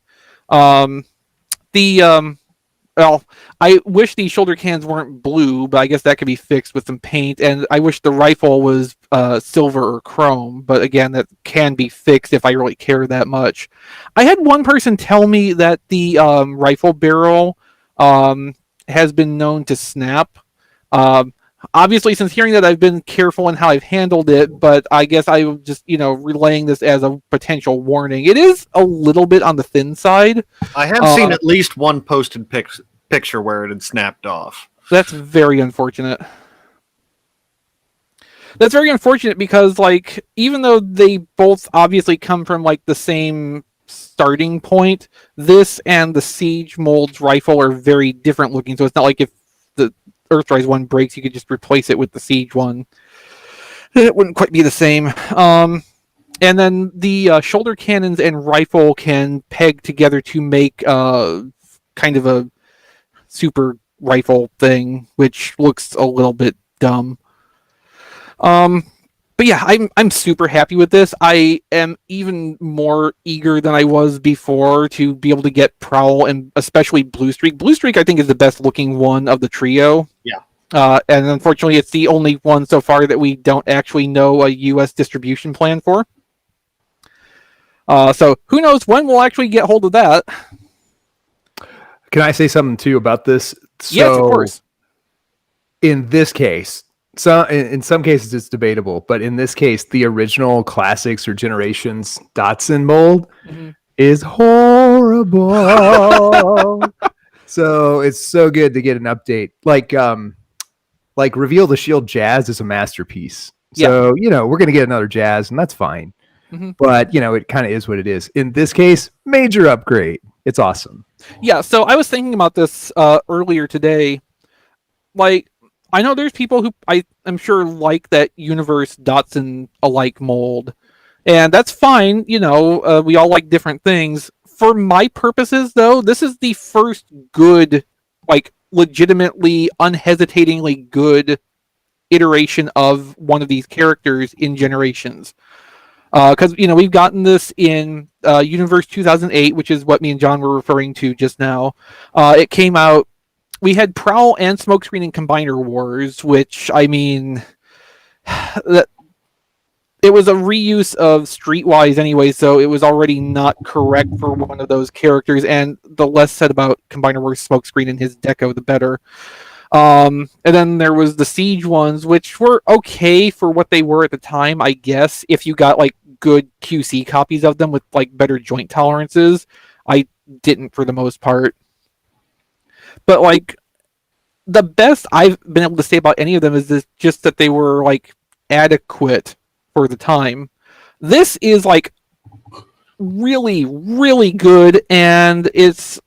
Well, I wish the shoulder cans weren't blue, but I guess that could be fixed with some paint. And I wish the rifle was silver or chrome, but again, that can be fixed if I really care that much. I had one person tell me that the rifle barrel has been known to snap. Obviously, since hearing that, I've been careful in how I've handled it, but I guess I'm just, relaying this as a potential warning. It is a little bit on the thin side. I have seen at least one posted picture where it had snapped off. That's very unfortunate. That's very unfortunate because, like, even though they both obviously come from, like, the same starting point, this and the Siege Mold's rifle are very different looking, so it's not like if the Earthrise one breaks, you could just replace it with the Siege one. It wouldn't quite be the same. And then the shoulder cannons and rifle can peg together to make kind of a super rifle thing, which looks a little bit dumb. But yeah, I'm super happy with this. I am even more eager than I was before to be able to get Prowl and especially Blue Streak. Blue Streak, I think, is the best looking one of the trio. Yeah. And unfortunately, it's the only one so far that we don't actually know a U.S. distribution plan for. So who knows when we'll actually get hold of that. Can I say something too about this? Yes, of course. In this case, in some cases it's debatable, but in this case, the original classics or generations Datsun mold is horrible. So it's so good to get an update. Like Reveal the Shield Jazz is a masterpiece. So, we're going to get another Jazz, and that's fine. But, it kind of is what it is. In this case, major upgrade. It's awesome. Yeah, so I was thinking about this earlier today. Like, I know there's people who I'm sure like that Universe Datsun alike mold. And that's fine, we all like different things. For my purposes, though, this is the first good, like, legitimately, unhesitatingly good iteration of one of these characters in Generations. Because, we've gotten this in Universe 2008, which is what me and John were referring to just now. It came out, we had Prowl and Smokescreen in Combiner Wars, which, I mean, it was a reuse of Streetwise anyway, so it was already not correct for one of those characters, and the less said about Combiner Wars Smokescreen and his deco, the better. And then there was the Siege ones, which were okay for what they were at the time, I guess, if you got, like, good QC copies of them with, like, better joint tolerances. I didn't for the most part. But, like, the best I've been able to say about any of them is just that they were, like, adequate for the time. This is, like, really, really good, and it's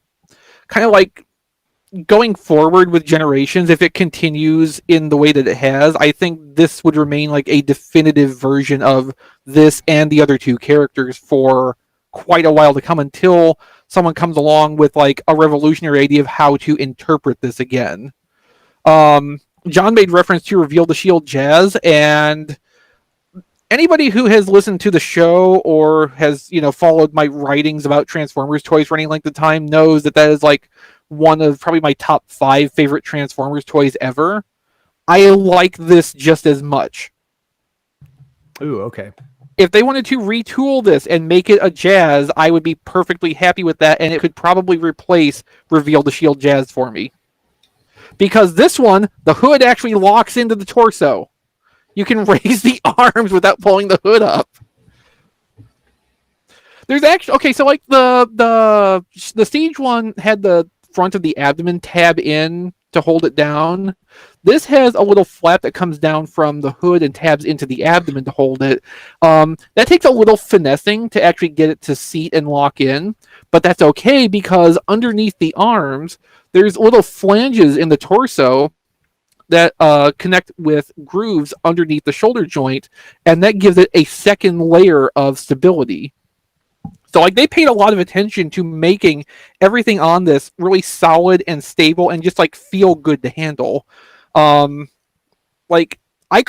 kind of like going forward with Generations, if it continues in the way that it has, I think this would remain like a definitive version of this and the other two characters for quite a while to come, until someone comes along with like a revolutionary idea of how to interpret this again. John made reference to Reveal the Shield Jazz, and anybody who has listened to the show or has, followed my writings about Transformers toys for any length of time knows that is like one of probably my top 5 favorite Transformers toys ever. I like this just as much. Ooh, okay. If they wanted to retool this and make it a Jazz, I would be perfectly happy with that, and it could probably replace Reveal the Shield Jazz for me. Because this one, the hood actually locks into the torso. You can raise the arms without pulling the hood up. There's actually, okay, so like the Siege one had the front of the abdomen tab in to hold it down. This has a little flap that comes down from the hood and tabs into the abdomen to hold it. That takes a little finessing to actually get it to seat and lock in, but that's okay because underneath the arms, there's little flanges in the torso that connect with grooves underneath the shoulder joint, and that gives it a second layer of stability. So like they paid a lot of attention to making everything on this really solid and stable and just like feel good to handle. Like I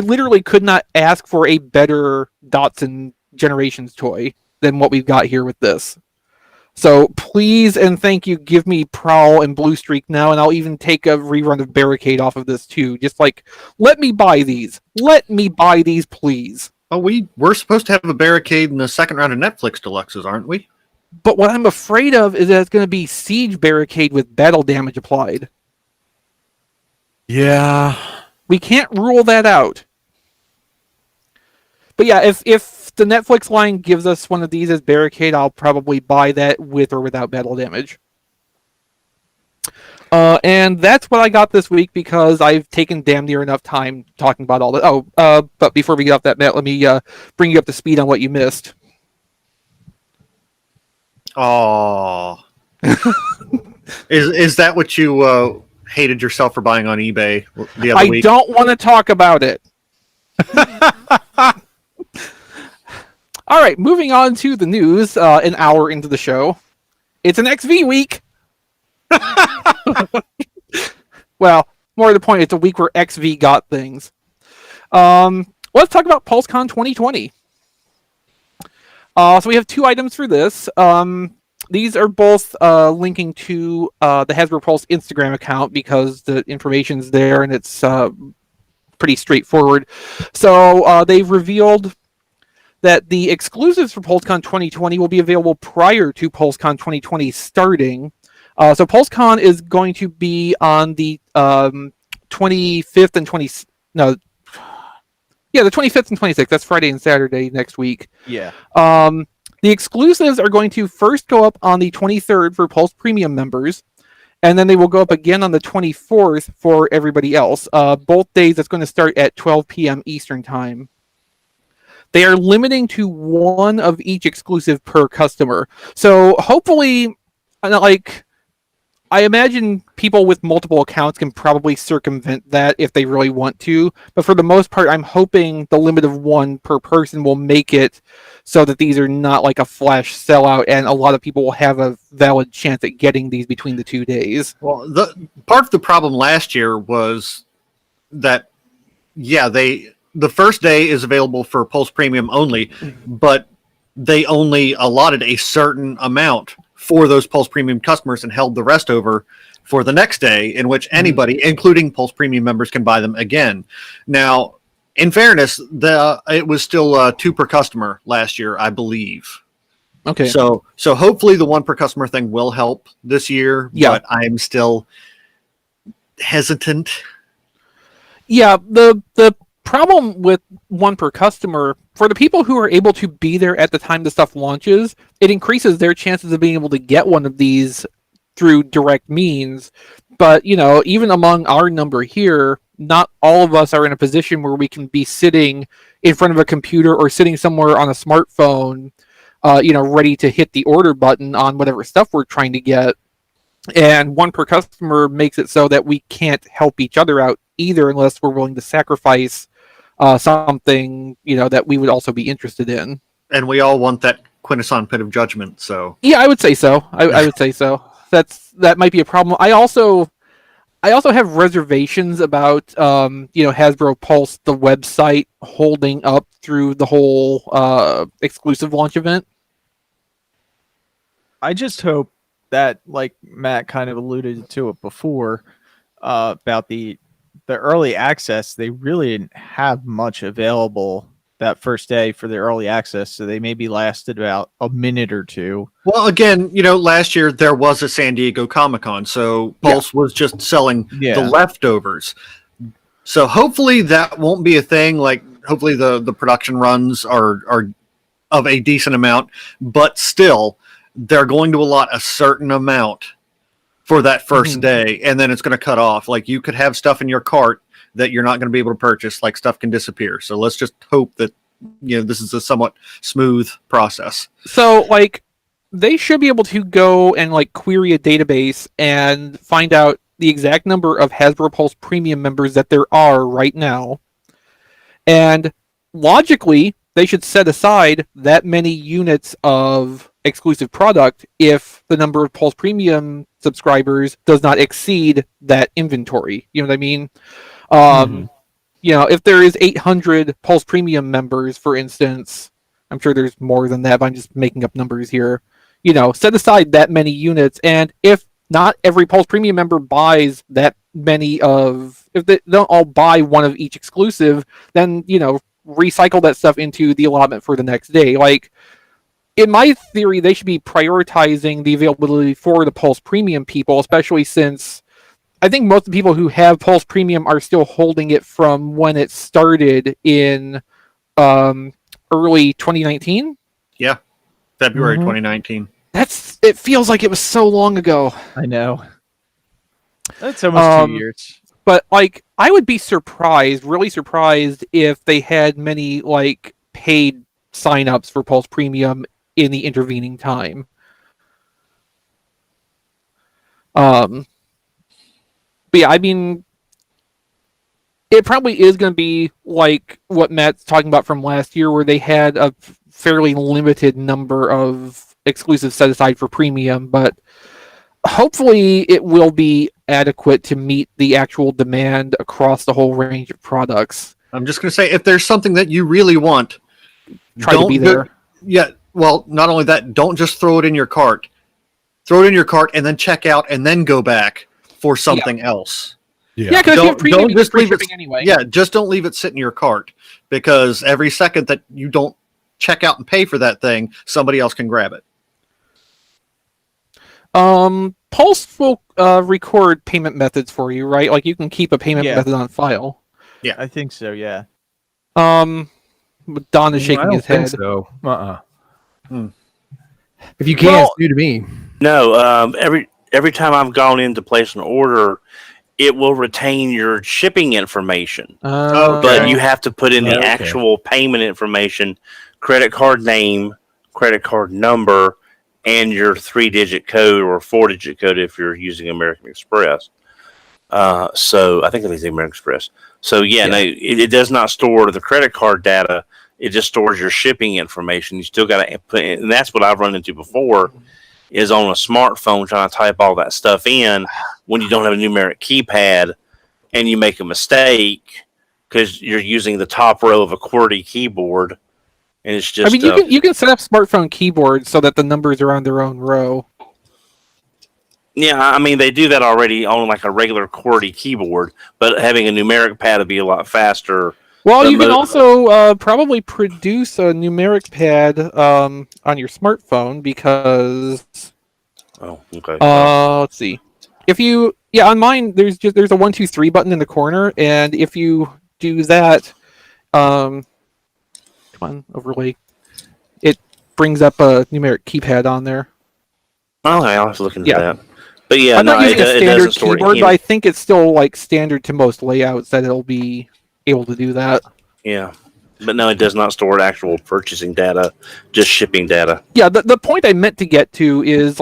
literally could not ask for a better Datsun Generations toy than what we've got here with this. So please and thank you, give me Prowl and Blue Streak now, and I'll even take a rerun of Barricade off of this too. Just like, let me buy these. Let me buy these, please. Oh, we're supposed to have a Barricade in the second round of Netflix Deluxes, aren't we? But what I'm afraid of is that it's going to be Siege Barricade with battle damage applied. Yeah. We can't rule that out. But yeah, if the Netflix line gives us one of these as Barricade, I'll probably buy that with or without battle damage. And that's what I got this week because I've taken damn near enough time talking about all that. Oh, but before we get off that, Matt, let me bring you up to speed on what you missed. Oh, is that what you hated yourself for buying on eBay the other week? I don't want to talk about it. All right, moving on to the news. An hour into the show, it's an Exvee week. Well, more to the point, it's a week where Exvee got things. Let's talk about PulseCon 2020. So we have two items for this. These are both linking to the Hasbro Pulse Instagram account because the information's there and it's pretty straightforward. So they've revealed that the exclusives for PulseCon 2020 will be available prior to PulseCon 2020 starting. So PulseCon is going to be on the 25th and 20th. No, yeah, the 25th and 26th. That's Friday and Saturday next week. Yeah. The exclusives are going to first go up on the 23rd for Pulse Premium members, and then they will go up again on the 24th for everybody else. Both days, it's going to start at 12 p.m. Eastern Time. They are limiting to one of each exclusive per customer. So hopefully, like, I imagine people with multiple accounts can probably circumvent that if they really want to. But for the most part, I'm hoping the limit of one per person will make it so that these are not like a flash sellout and a lot of people will have a valid chance at getting these between the 2 days. Well, the part of the problem last year was that, yeah, the first day is available for Pulse Premium only, but they only allotted a certain amount for those Pulse Premium customers and held the rest over for the next day, in which anybody, including Pulse Premium members, can buy them again. Now, in fairness, it was still 2 per customer last year, I believe. Okay. So hopefully the 1 per customer thing will help this year, but I'm still hesitant. Yeah, the problem with 1 per customer, for the people who are able to be there at the time the stuff launches, it increases their chances of being able to get one of these through direct means. But, you know, even among our number here, not all of us are in a position where we can be sitting in front of a computer or sitting somewhere on a smartphone, ready to hit the order button on whatever stuff we're trying to get. And 1 per customer makes it so that we can't help each other out either unless we're willing to sacrifice something, that we would also be interested in. And we all want that quintessence pit of judgment, so. Yeah, I would say so. I would say so. That might be a problem. I also have reservations about, Hasbro Pulse, the website, holding up through the whole exclusive launch event. I just hope that, like Matt kind of alluded to it before, about the early access, they really didn't have much available that first day for the early access, so they maybe lasted about a minute or two. Well, again, last year there was a San Diego Comic-Con, so Pulse was just selling the leftovers. So hopefully that won't be a thing. Like, hopefully the production runs are of a decent amount, but still, they're going to allot a certain amount for that first day, and then it's going to cut off. Like, you could have stuff in your cart that you're not going to be able to purchase. Like, stuff can disappear. So let's just hope that this is a somewhat smooth process. So, like, they should be able to go and query a database and find out the exact number of Hasbro Pulse Premium members that there are right now. And logically, they should set aside that many units of exclusive product if the number of Pulse Premium subscribers does not exceed that inventory. You know what I mean? If there is 800 Pulse Premium members, for instance, I'm sure there's more than that, but I'm just making up numbers here. Set aside that many units, and if not every Pulse Premium member buys that many if they don't all buy one of each exclusive, then, recycle that stuff into the allotment for the next day. Like, in my theory, they should be prioritizing the availability for the Pulse Premium people, especially since I think most of the people who have Pulse Premium are still holding it from when it started in early 2019. Yeah, February 2019. It feels like it was so long ago. I know. That's almost 2 years. But I would be really surprised, if they had many paid signups for Pulse Premium in the intervening time. But yeah, I mean, it probably is going to be like what Matt's talking about from last year, where they had a fairly limited number of exclusives set aside for premium, but hopefully it will be adequate to meet the actual demand across the whole range of products. I'm just going to say, if there's something that you really want, Try to be there. Yeah, well, not only that, don't just throw it in your cart. Throw it in your cart and then check out and then go back for something else. Yeah, because if you have premium, you get free shipping anyway. Yeah, just don't leave it sit in your cart, because every second that you don't check out and pay for that thing, somebody else can grab it. Pulse will record payment methods for you, right? Like, you can keep a payment method on file. Yeah, I think so. Yeah. Don is shaking his head. So, if you can't, it's new to me. No, every time I've gone in to place an order, it will retain your shipping information, but you have to put in the actual payment information, credit card name, credit card number, and your 3-digit code or 4-digit code if you're using American Express. So I think it's American Express. So no, it does not store the credit card data. It just stores your shipping information. You still got to put in, and that's what I've run into before, is on a smartphone trying to type all that stuff in when you don't have a numeric keypad, and you make a mistake because you're using the top row of a QWERTY keyboard. And it's just, I mean, you can set up smartphone keyboards so that the numbers are on their own row. Yeah, I mean, they do that already on like a regular QWERTY keyboard, but having a numeric pad would be a lot faster. Well, you can also probably produce a numeric pad on your smartphone, because... Oh, okay. Let's see. On mine, there's a 1, 2, 3 button in the corner, and if you do that... come on, overlay. It brings up a numeric keypad on there. Oh, I'll have to look into that. But yeah, I'm not using a it standard doesn't store keyboard, but I think it's still standard to most layouts that it'll be able to do that. Yeah, but no, it does not store actual purchasing data, just shipping data. Yeah, the point I meant to get to is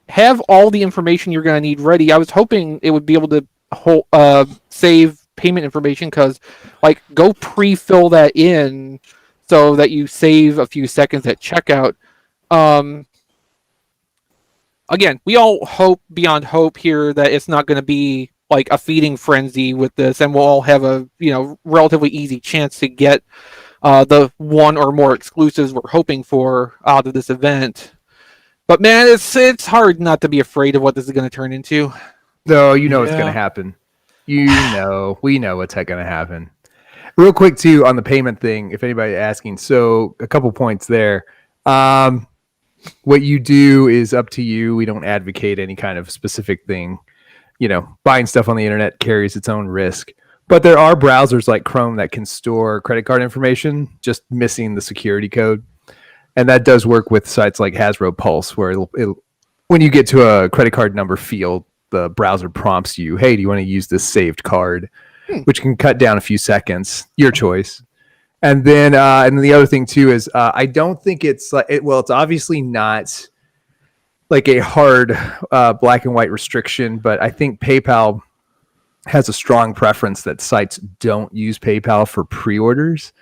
have all the information you're going to need ready. I was hoping it would be able to save payment information, because go pre-fill that in so that you save a few seconds at checkout. Again, we all hope beyond hope here that it's not going to be a feeding frenzy with this, and we'll all have a relatively easy chance to get the one or more exclusives we're hoping for out of this event. But man, it's hard not to be afraid of what this is going to turn into. No, it's going to happen. We know what's going to happen. Real quick, too, on the payment thing, if anybody's asking. So a couple points there. What you do is up to you. We don't advocate any kind of specific thing. Buying stuff on the internet carries its own risk. But there are browsers like Chrome that can store credit card information, just missing the security code. And that does work with sites like Hasbro Pulse, where it'll when you get to a credit card number field, the browser prompts you, hey, do you want to use this saved card? Which can cut down a few seconds. Your choice. And then the other thing, too, is I don't think it's it's obviously not like a hard black and white restriction, but I think PayPal has a strong preference that sites don't use PayPal for pre-orders,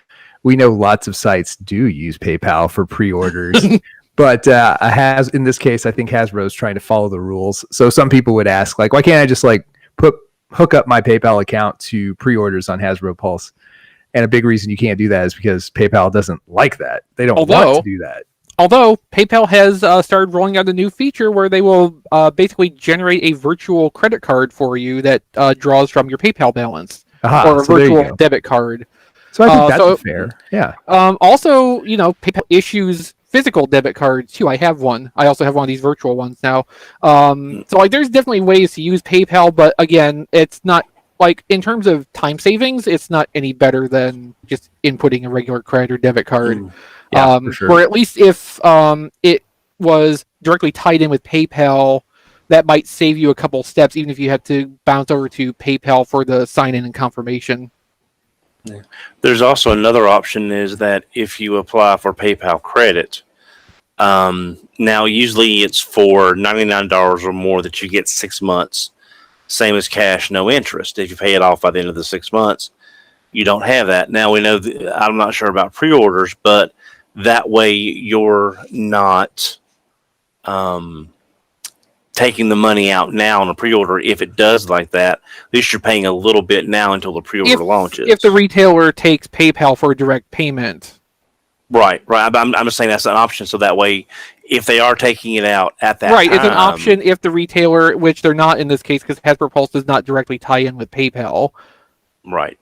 we know lots of sites do use PayPal for pre-orders. But in this case, I think Hasbro's trying to follow the rules. So some people would ask, like, why can't I just like hook up my PayPal account to pre-orders on Hasbro Pulse? And a big reason you can't do that is because PayPal doesn't like that. They don't want to do that. Although PayPal has started rolling out a new feature where they will basically generate a virtual credit card for you that draws from your PayPal balance, or a virtual debit card. So I think that's fair. Yeah. Also, PayPal issues physical debit cards too. I have one. I also have one of these virtual ones now. So like, there's definitely ways to use PayPal, but again, it's not like, in terms of time savings, it's not any better than just inputting a regular credit or debit card. Yeah, for sure. Or at least if it was directly tied in with PayPal, that might save you a couple steps, even if you had to bounce over to PayPal for the sign-in and confirmation. Yeah. There's also another option, is that if you apply for PayPal credit, now usually it's for $99 or more that you get 6 months, same as cash, no interest. If you pay it off by the end of the 6 months, you don't have that. Now we know I'm not sure about pre-orders, but that way you're not taking the money out now on a pre-order. If it does like that, at least you're paying a little bit now until the pre-order launches. If the retailer takes PayPal for a direct payment. Right. I'm just saying that's an option, so that way, if they are taking it out at that time... Right, it's an option if the retailer, which they're not in this case because Hasbro Pulse does not directly tie in with PayPal. Right.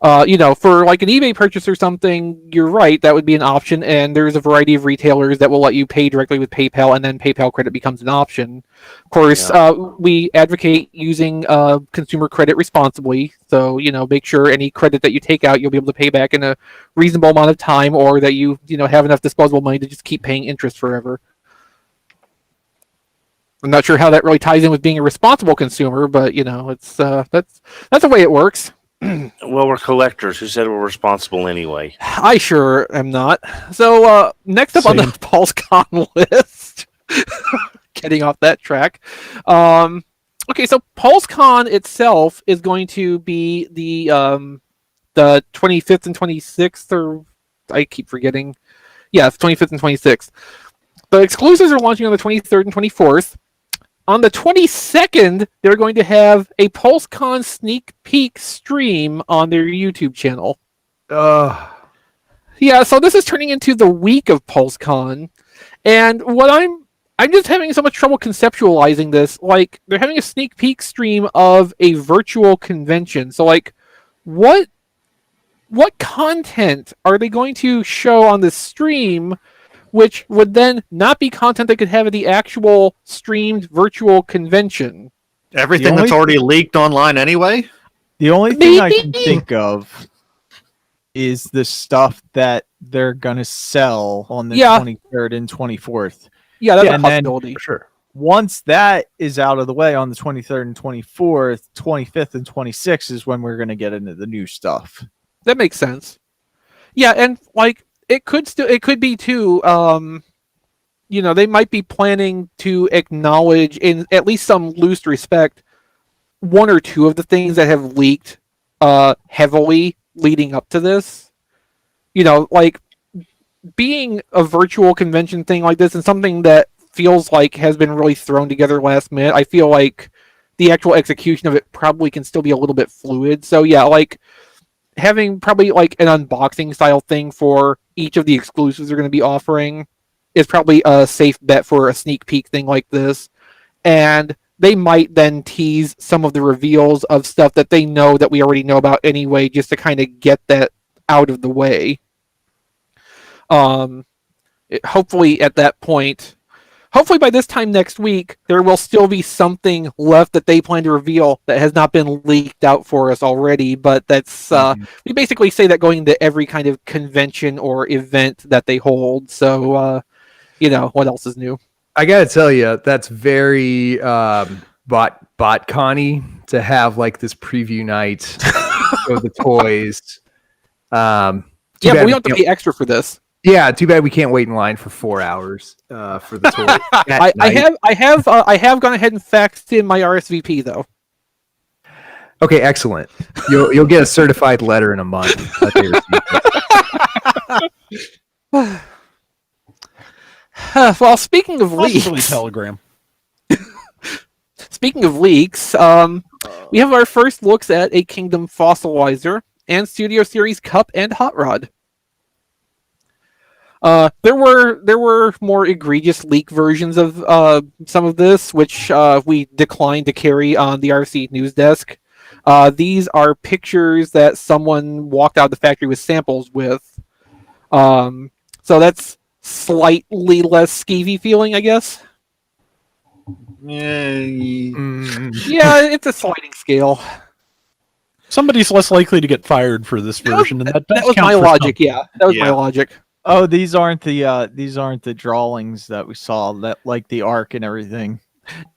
For like an eBay purchase or something, you're right, that would be an option, and there's a variety of retailers that will let you pay directly with PayPal, and then PayPal credit becomes an option. Of course, we advocate using consumer credit responsibly, so, make sure any credit that you take out, you'll be able to pay back in a reasonable amount of time, or that you have enough disposable money to just keep paying interest forever. I'm not sure how that really ties in with being a responsible consumer, but, it's that's the way it works. Well, we're collectors. Who said we're responsible anyway? I sure am not. So next up on the PulseCon list, getting off that track. Okay, so PulseCon itself is going to be the 25th and 26th, or I keep forgetting. Yeah, 25th and 26th. The exclusives are launching on the 23rd and 24th. On the 22nd, they're going to have a PulseCon sneak peek stream on their YouTube channel. Yeah, so this is turning into the week of PulseCon, and what I'm just having so much trouble conceptualizing this. Like, they're having a sneak peek stream of a virtual convention. So, like, what content are they going to show on this stream, which would then not be content they could have at the actual streamed virtual convention? Everything that's already leaked online anyway? The only thing I can think of is the stuff that they're going to sell on the 23rd and 24th. Yeah, that's a possibility. For sure. Once that is out of the way on the 23rd and 24th, 25th and 26th is when we're going to get into the new stuff. That makes sense. Yeah, and like, it could be too, they might be planning to acknowledge, in at least some loose respect, one or two of the things that have leaked heavily leading up to this. Like, being a virtual convention thing like this, and something that feels like has been really thrown together last minute, I feel like the actual execution of it probably can still be a little bit fluid. So yeah, like, having probably like an unboxing style thing for each of the exclusives they're going to be offering is probably a safe bet for a sneak peek thing like this. And they might then tease some of the reveals of stuff that they know that we already know about anyway, just to kind of get that out of the way. Hopefully at that point, hopefully by this time next week, there will still be something left that they plan to reveal that has not been leaked out for us already. But that's we basically say that going into every kind of convention or event that they hold. So, what else is new? I gotta tell you, that's very bot-con-y to have like this preview night of the toys. But we don't have to pay extra for this. Yeah, too bad we can't wait in line for 4 hours for the toy. I have gone ahead and faxed in my RSVP though. Okay, excellent. You'll get a certified letter in a month that they received it. Well, speaking of Possibly leaks, Telegram. we have our first looks at a Kingdom Fossilizer and Studio Series Cup and Hot Rod. There were more egregious leak versions of some of this, which we declined to carry on the RC news desk. These are pictures that someone walked out of the factory with samples with. So that's slightly less skeevy feeling, I guess. Yeah, Yeah, it's a sliding scale. Somebody's less likely to get fired for this version, and that was my logic. Yeah, that was my logic. Oh, these aren't the drawings that we saw, that like the arc and everything.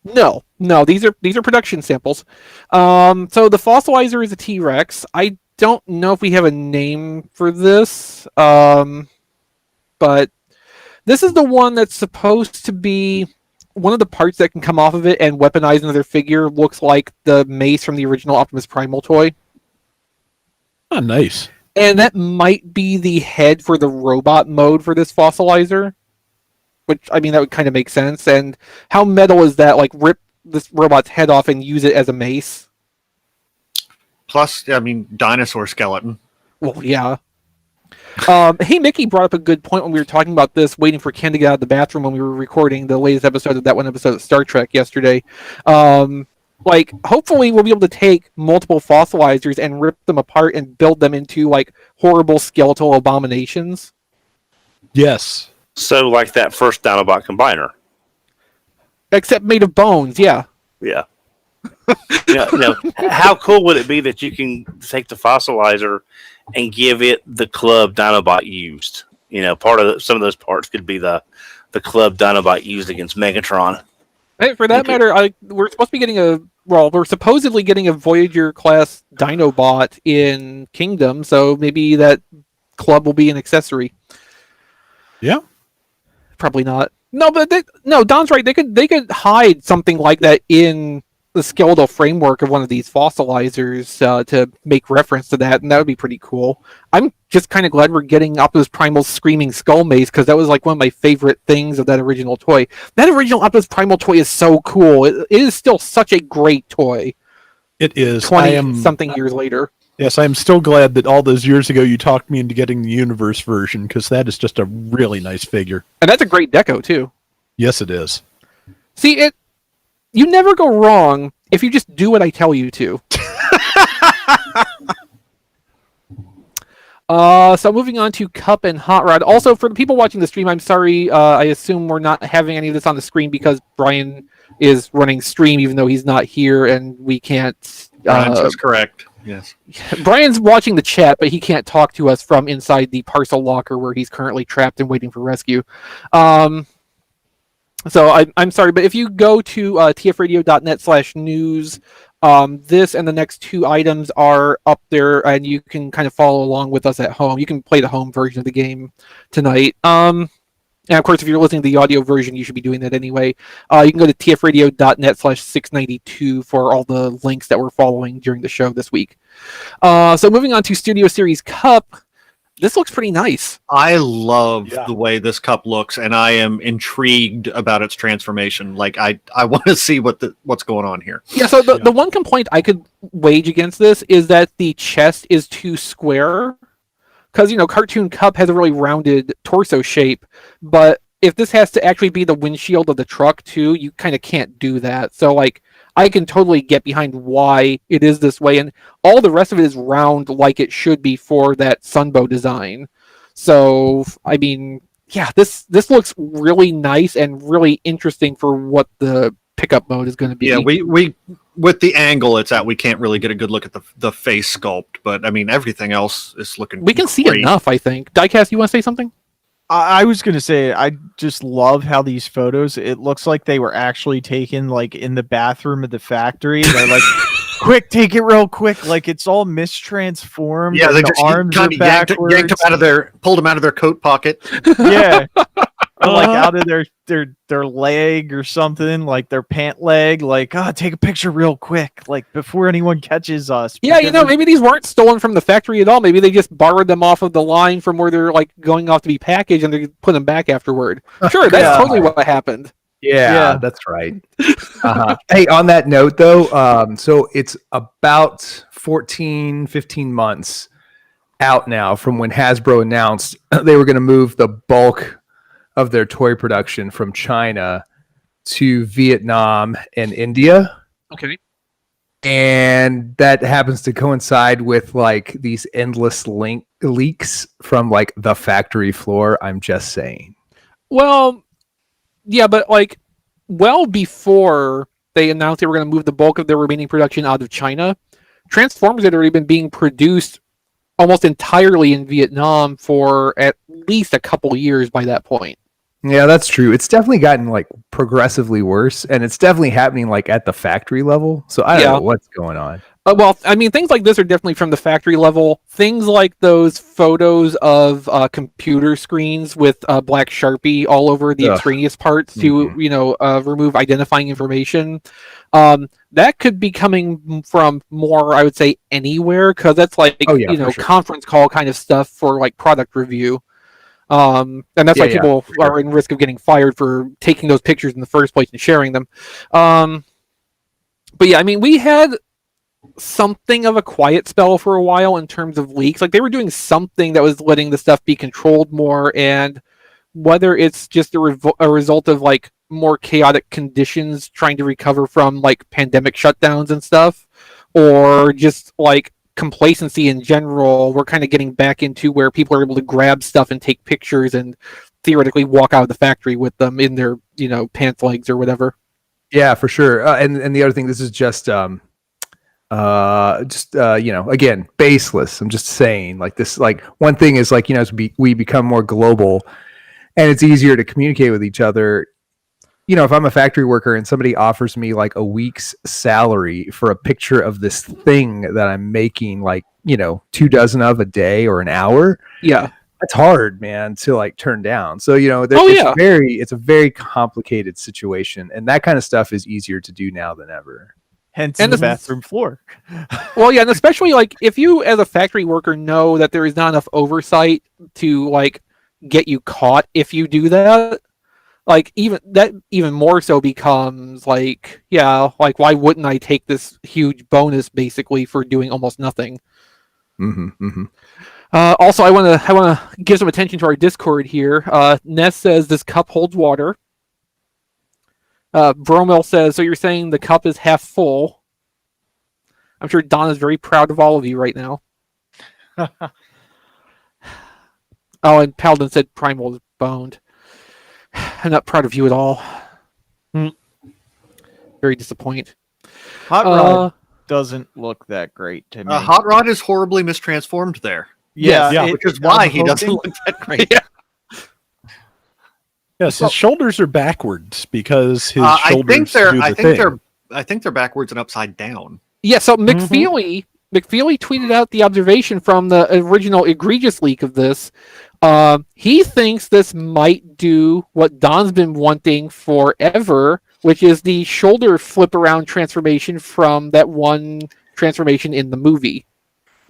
No, these are production samples. So the fossilizer is a T-Rex. I don't know if we have a name for this, but this is the one that's supposed to be one of the parts that can come off of it and weaponize another figure. Looks like the mace from the original Optimus Primal toy. Oh, nice. And that might be the head for the robot mode for this fossilizer. Which, I mean, that would kind of make sense. And how metal is that? Like, rip this robot's head off and use it as a mace? plus, I mean, dinosaur skeleton. Well, yeah. Hey, Mickey brought up a good point when we were talking about this, waiting for Ken to get out of the bathroom when we were recording the latest episode of that one episode of Star Trek yesterday. Like, hopefully we'll be able to take multiple fossilizers and rip them apart and build them into, like, horrible skeletal abominations. Yes. So, like that first Dinobot combiner. Except made of bones, yeah. Yeah. How cool would it be that you can take the fossilizer and give it the club Dinobot used? You know, some of those parts could be the club Dinobot used against Megatron. Hey, for that matter, we're supposed to be we're supposedly getting a Voyager class Dinobot in Kingdom, so maybe that club will be an accessory. Yeah. Probably not. No, but Don's right. They could hide something like that in the skeletal framework of one of these fossilizers to make reference to that, and that would be pretty cool. I'm just kind of glad we're getting Optimus Primal's Screaming Skull Mace, because that was like one of my favorite things of that original toy. That original Optimus Primal toy is so cool. It is still such a great toy. It is. 20-something years later. Yes, I am still glad that all those years ago you talked me into getting the Universe version, because that is just a really nice figure. And that's a great deco, too. Yes, it is. See, you never go wrong if you just do what I tell you to. So moving on to Cup and Hot Rod. Also, for the people watching the stream, I'm sorry. I assume we're not having any of this on the screen because Brian is running stream, even though he's not here, and we can't. That's correct. Yes. Brian's watching the chat, but he can't talk to us from inside the parcel locker where he's currently trapped and waiting for rescue. So I'm sorry, but if you go to tfradio.net/news, this and the next two items are up there, and you can kind of follow along with us at home. You can play the home version of the game tonight. And of course, if you're listening to the audio version, you should be doing that anyway. You can go to tfradio.net/692 for all the links that we're following during the show this week. So moving on to Studio Series Cup. This looks pretty nice. I love the way this cup looks, and I am intrigued about its transformation. Like, I want to see what's going on here. Yeah, so the one complaint I could wage against this is that the chest is too square. Because, Cartoon Cup has a really rounded torso shape, but if this has to actually be the windshield of the truck too, you kind of can't do that. So, I can totally get behind why it is this way, and all the rest of it is round like it should be for that Sunbow design. So, I mean, yeah, this looks really nice and really interesting for what the pickup mode is going to be. Yeah, we with the angle it's at, we can't really get a good look at the face sculpt, but I mean, everything else is looking We can see great. enough, I think. Diecast, you want to say something? I was going to say, I just love how these photos, it looks like they were actually taken in the bathroom of the factory. They're like, quick, take it real quick. Like, it's all mistransformed. Yeah, they the just arms kind are of yanked them out of pulled them out of their coat pocket. Yeah. like out of their leg or something, like their pant leg, like, take a picture real quick, like before anyone catches us. Yeah, because maybe these weren't stolen from the factory at all. Maybe they just borrowed them off of the line from where they're like going off to be packaged, and they put them back afterward. Sure, that's Yeah. totally what happened. Yeah, that's right. Hey, on that note, though, so it's about 14, 15 months out now from when Hasbro announced they were going to move the bulk of their toy production from China to Vietnam and India. Okay. And that happens to coincide with like these endless leaks from like the factory floor. I'm just saying. Well, yeah, but like well before they announced they were going to move the bulk of their remaining production out of China, Transformers had already been being produced almost entirely in Vietnam for at least a couple years by that point. Yeah, that's true. It's definitely gotten like progressively worse, and it's definitely happening like at the factory level. So I don't know what's going on. Well, I mean, things like this are definitely from the factory level. Things like those photos of computer screens with black Sharpie all over the extraneous parts to, remove identifying information. That could be coming from more, I would say, anywhere, because that's like, conference call kind of stuff for like product review. And that's why people are in risk of getting fired for taking those pictures in the first place and sharing them. But yeah, I mean, we had something of a quiet spell for a while in terms of leaks. Like they were doing something that was letting the stuff be controlled more, and whether it's just a result of like more chaotic conditions trying to recover from like pandemic shutdowns and stuff, or just like complacency in general, we're kind of getting back into where people are able to grab stuff and take pictures and theoretically walk out of the factory with them in their pants legs or whatever. Yeah, for sure. And the other thing, this is just again, baseless. I'm just saying, like this, like one thing is like, as we become more global and it's easier to communicate with each other. If I'm a factory worker and somebody offers me like a week's salary for a picture of this thing that I'm making like, 24 of a day or an hour. Yeah. That's hard, man, to like turn down. So, it's a very complicated situation, and that kind of stuff is easier to do now than ever. Hence the bathroom floor. Well, yeah, and especially like if you as a factory worker know that there is not enough oversight to like get you caught if you do that, like even more so becomes like, like why wouldn't I take this huge bonus basically for doing almost nothing? Also, I want to give some attention to our Discord here. Ness says this cup holds water. Bromel says, so you're saying the cup is half full. I'm sure Don is very proud of all of you right now. And Paladin said Primal is boned. I'm not proud of you at all. Very disappointed. Hot Rod doesn't look that great to me. Hot Rod is horribly mistransformed there. Yeah, which is why he doesn't look that great. Yes, his shoulders are backwards because his shoulders I think they're backwards and upside down. Yeah, so McFeely tweeted out the observation from the original egregious leak of this. He thinks this might do what Don's been wanting forever, which is the shoulder flip around transformation from that one transformation in the movie.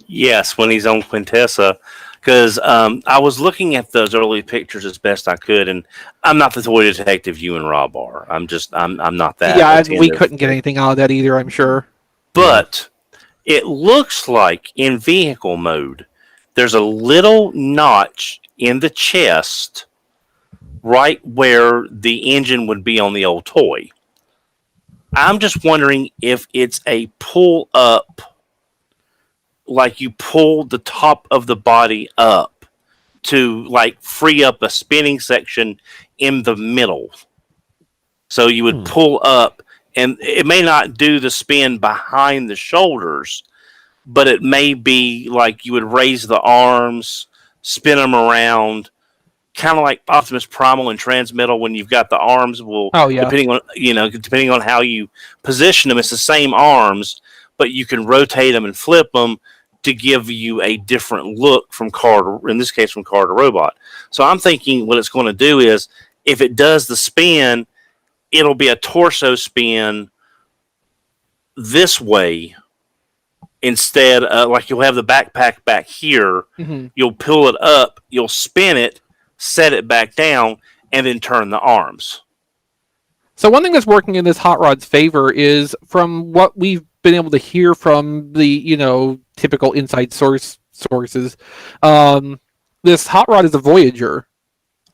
Yes, when he's on Quintessa. Because I was looking at those early pictures as best I could, and I'm not the toy detective you and Rob are. I'm not that. Yeah, we couldn't get anything out of that either, I'm sure. But it looks like in vehicle mode, there's a little notch in the chest right where the engine would be on the old toy. I'm just wondering if it's a pull up, like you pull the top of the body up to like free up a spinning section in the middle. So you would pull up, and it may not do the spin behind the shoulders, but it may be like you would raise the arms, spin them around, kind of like Optimus Primal and Transmetal when you've got the arms. Depending on how you position them, it's the same arms, but you can rotate them and flip them to give you a different look from car to, in this case, from car to robot. So I'm thinking what it's going to do is if it does the spin, it'll be a torso spin this way instead of like you'll have the backpack back here. Mhm. You'll pull it up, you'll spin it, set it back down, and then turn the arms. So one thing that's working in this hot rod's favor is, from what we've been able to hear from the typical inside sources, this hot rod is a Voyager.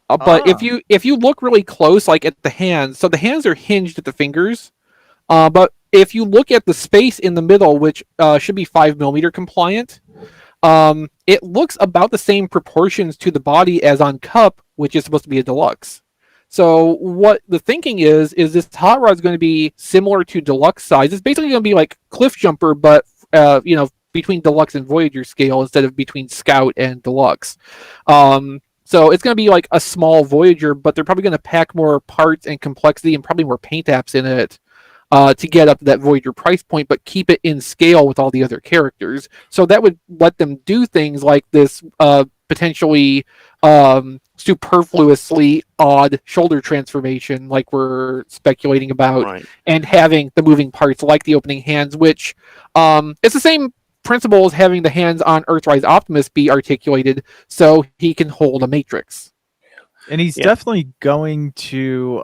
But if you look really close, like at the hands, so the hands are hinged at the fingers, but if you look at the space in the middle, which should be 5mm compliant, it looks about the same proportions to the body as on Cup, which is supposed to be a deluxe. So what the thinking is this hot rod is going to be similar to deluxe size. It's basically going to be like Cliff Jumper, but between deluxe and Voyager scale instead of between Scout and deluxe. So it's going to be like a small Voyager, but they're probably going to pack more parts and complexity and probably more paint apps in it to get up to that Voyager price point, but keep it in scale with all the other characters. So that would let them do things like this potentially superfluously odd shoulder transformation like we're speculating about, Right. and having the moving parts like the opening hands, which it's the same principle as having the hands on Earthrise Optimus be articulated so he can hold a matrix. And he's definitely going to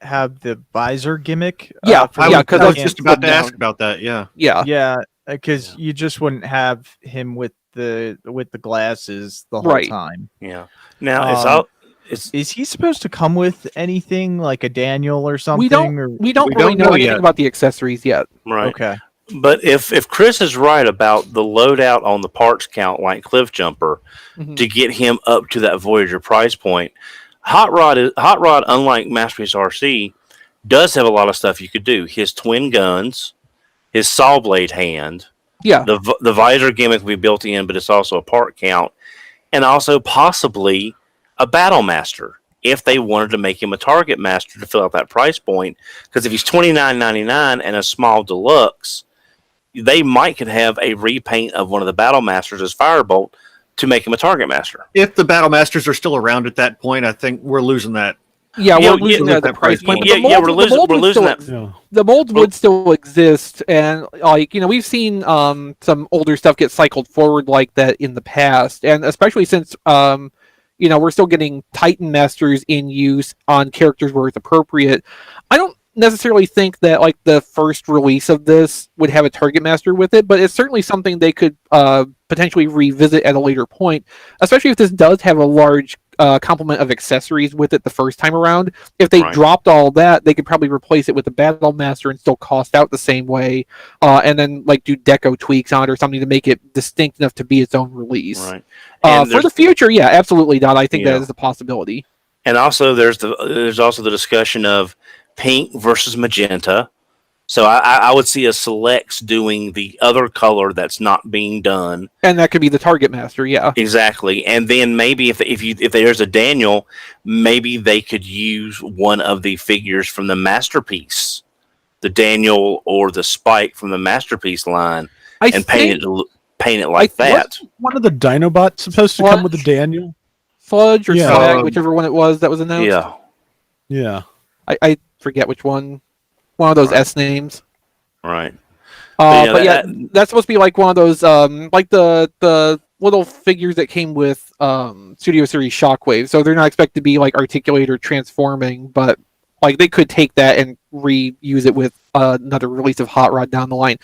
have the visor gimmick. Yeah, I because was I just about to ask about that. Yeah. Yeah, because you just wouldn't have him with the glasses the whole Right. time. Yeah. Now Is he supposed to come with anything like a Daniel or something? We don't We really don't know know anything yet. about the accessories yet. right. Okay. But if Chris is right about the loadout on the parts count like Cliff Jumper Mhm. to get him up to that Voyager price point, Hot Rod, unlike Masterpiece RC, does have a lot of stuff you could do. His twin guns, his saw blade hand, Yeah. the visor gimmick we built in, but it's also a part count, and also possibly a Battle Master if they wanted to make him a Target Master to fill out that price point. Because if he's $29.99 and a small deluxe, they could have a repaint of one of the Battle Masters as Firebolt to make him a Target Master. If the Battle Masters are still around at that point, I think we're losing that. Yeah, Yeah, we're losing yeah, that at the price point. yeah, but the yeah, molds- we're the losing- molds we're would losing still- that. The molds would still exist, and we've seen some older stuff get cycled forward like that in the past, and especially since we're still getting Titan Masters in use on characters where it's appropriate. I don't necessarily think that like the first release of this would have a Target Master with it, but it's certainly something they could potentially revisit at a later point, especially if this does have a large complement of accessories with it the first time around. If they Right. dropped all that, they could probably replace it with the Battle Master and still cost out the same way, and then like do deco tweaks on it or something to make it distinct enough to be its own release. Right. And For the future, yeah, absolutely, Don. I think Yeah. that is a possibility. And also, there's also the discussion of pink versus magenta. So I would see a Selects doing the other color that's not being done. And that could be the Target Master, yeah. Exactly. And then maybe if there's a Daniel, maybe they could use one of the figures from the Masterpiece, the Daniel or the Spike from the Masterpiece line, and paint it like that. Wasn't one of the Dinobots supposed to come with the Daniel? Sludge or Yeah. Slag, whichever one it was that was announced. Yeah. Yeah. I forget which one. One of those S names. Right. But yeah, that's supposed to be like one of those, like the little figures that came with Studio Series Shockwave. So they're not expected to be like articulate or transforming, but like they could take that and reuse it with another release of Hot Rod down the line.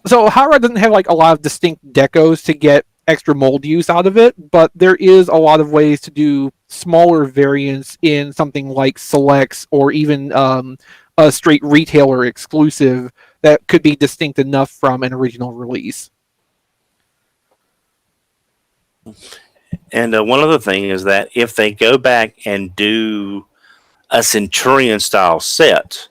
So Hot Rod doesn't have like a lot of distinct decos to get extra mold use out of it, but there is a lot of ways to do smaller variants in something like Selects or even a straight retailer exclusive that could be distinct enough from an original release. And one other thing is that if they go back and do a Centurion style set,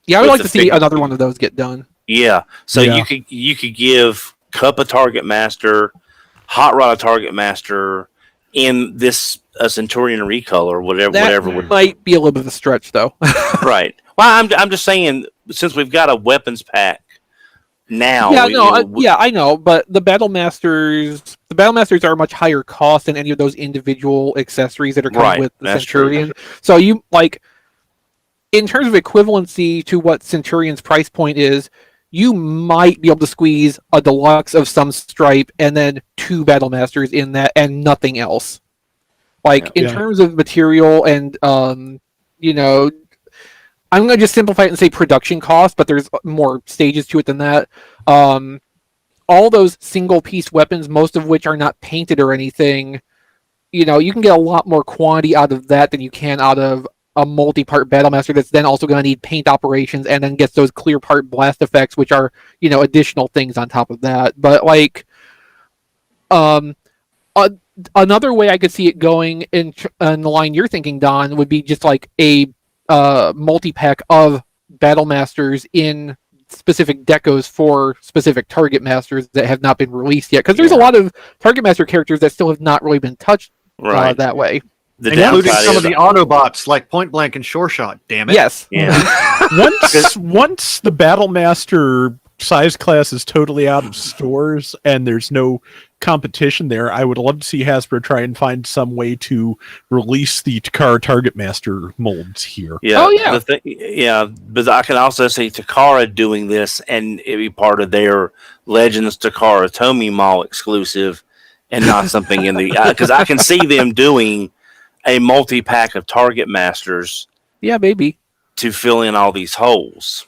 Yeah, I would With like the to see figure- another one of those get done. yeah. So Yeah. you could give Cup a Target Master, Hot Rod a Target Master in this a Centurion recolor, whatever would Might be a little bit of a stretch, though. right. Well, I'm just saying, since we've got a weapons pack now. Yeah, you no, know, yeah, I know, but the Battle Masters are much higher cost than any of those individual accessories that are coming Right, with the that's true. Centurion. So you like, in terms of equivalency to what Centurion's price point is, you might be able to squeeze a deluxe of some stripe and then 2 Battle Masters in that and nothing else. Like in Yeah. terms of material and you know, I'm gonna just simplify it and say production cost, but there's more stages to it than that. All those single piece weapons, most of which are not painted or anything, you know, you can get a lot more quantity out of that than you can out of a multi-part Battlemaster that's then also going to need paint operations and then gets those clear part blast effects, which are, you know, additional things on top of that. But like, another way I could see it going in the line you're thinking, Don, would be just like a multi-pack of Battlemasters in specific decos for specific target masters that have not been released yet, because there's a lot of target master characters that still have not really been touched right. that way. The Including downside some is of the Autobots like Point Blank and Sure Shot, damn it. Yes. yeah. Once the Battlemaster size class is totally out of stores and there's no competition there, I would love to see Hasbro try and find some way to release the Takara Target Master molds here. Yeah. Oh, yeah. Yeah, but I can also see Takara doing this and it be part of their Legends Takara Tomy Mall exclusive and not something in the... Because I can see them doing a multi-pack of Target Masters Yeah, baby. to fill in all these holes.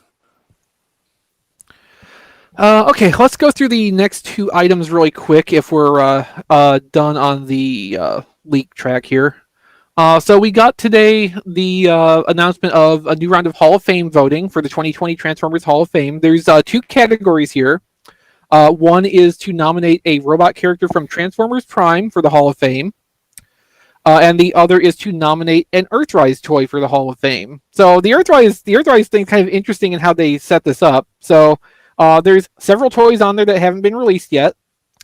Okay, let's go through the next 2 items really quick if we're done on the leak track here. So we got today the announcement of a new round of Hall of Fame voting for the 2020 Transformers Hall of Fame. There's 2 categories here. One is to nominate a robot character from Transformers Prime for the Hall of Fame. And the other is to nominate an Earthrise toy for the Hall of Fame. So the Earthrise thing is kind of interesting in how they set this up. So there's several toys on there that haven't been released yet,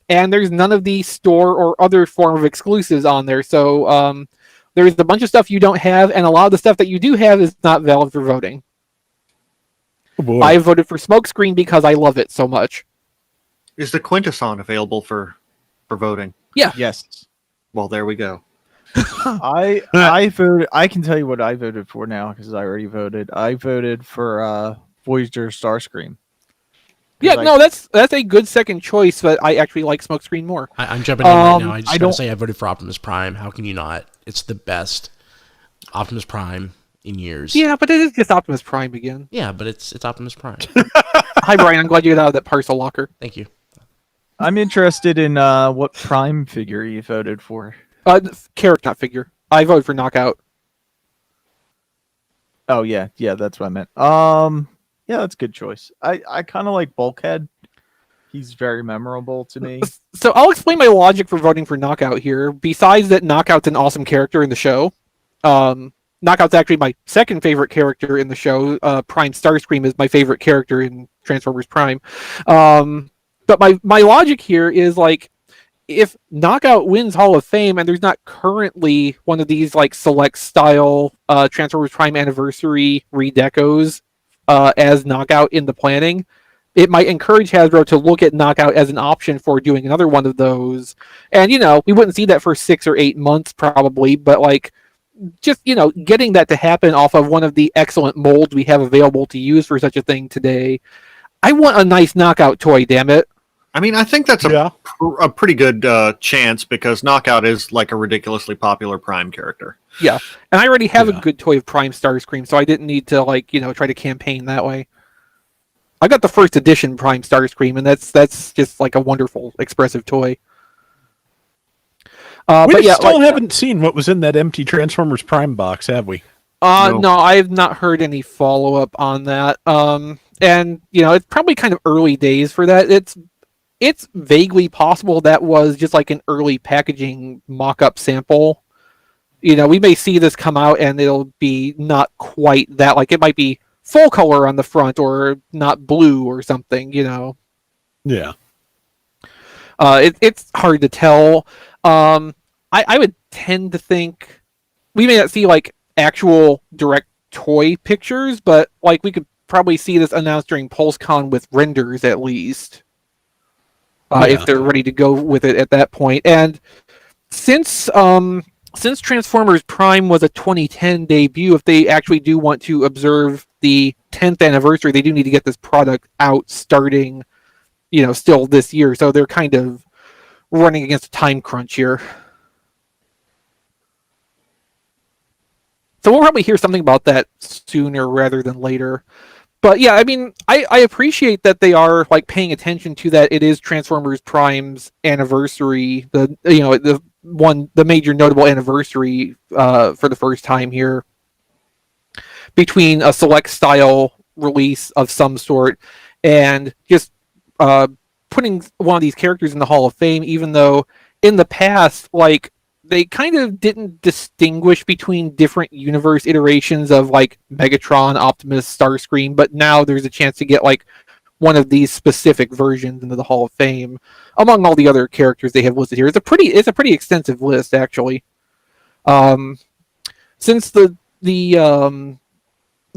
and there's none of the store or other form of exclusives on there. So there's a bunch of stuff you don't have, and a lot of the stuff that you do have is not valid for voting. Oh boy. I voted for Smokescreen because I love it so much. Is the Quintesson available for voting? Yes. Well, there we go. I voted. I can tell you what I voted for now because I already voted. I voted for Voyager Starscream. Yeah, no, that's a good second choice, but I actually like Smokescreen more. I'm jumping in right now. I just I gotta don't- say I voted for Optimus Prime. How can you not? It's the best Optimus Prime in years. Yeah, but it is just Optimus Prime again. Yeah, but it's Optimus Prime. Hi, Brian. I'm glad you got out of that parcel locker. Thank you. I'm interested in what Prime figure you voted for. Character, not figure. I voted for Knockout. Oh yeah, that's what I meant. Yeah, that's a good choice. I kind of like Bulkhead. He's very memorable to me. So I'll explain my logic for voting for Knockout here. Besides that, Knockout's an awesome character in the show. Knockout's actually my second favorite character in the show. Prime Starscream is my favorite character in Transformers Prime. But my logic here is like, if Knockout wins Hall of Fame and there's not currently one of these like select style Transformers Prime Anniversary redecos as Knockout in the planning, it might encourage Hasbro to look at Knockout as an option for doing another one of those. And, you know, we wouldn't see that for 6 or 8 months probably, but like, just, you know, getting that to happen off of one of the excellent molds we have available to use for such a thing today. I want a nice Knockout toy, damn it. I mean, I think that's a pretty good chance because Knockout is like a ridiculously popular Prime character. Yeah, and I already have a good toy of Prime Starscream, so I didn't need to, like, you know, try to campaign that way. I got the first edition Prime Starscream, and that's just like a wonderful, expressive toy. We but yeah, still haven't seen what was in that empty Transformers Prime box, have we? No, I have not heard any follow up on that. And you know, it's probably kind of early days for that. It's vaguely possible that was just like an early packaging mock-up sample. You know, we may see this come out and it'll be not quite that. Like, it might be full color on the front or not blue or something, you know. Yeah. It's hard to tell. I would tend to think we may not see like actual direct toy pictures, but like we could probably see this announced during PulseCon with renders at least, if they're ready to go with it at that point. And since Transformers Prime was a 2010 debut, if they actually do want to observe the 10th anniversary, they do need to get this product out starting, still this year. So they're kind of running against a time crunch here. So we'll probably hear something about that sooner rather than later. But yeah, I mean, I appreciate that they are like paying attention to that. It is Transformers Prime's anniversary, the major notable anniversary for the first time here, between a select style release of some sort and just putting one of these characters in the Hall of Fame, even though in the past, like, they kind of didn't distinguish between different universe iterations of like Megatron, Optimus, Starscream, but now there's a chance to get like one of these specific versions into the Hall of Fame among all the other characters they have listed here. It's a pretty extensive list, actually. Since the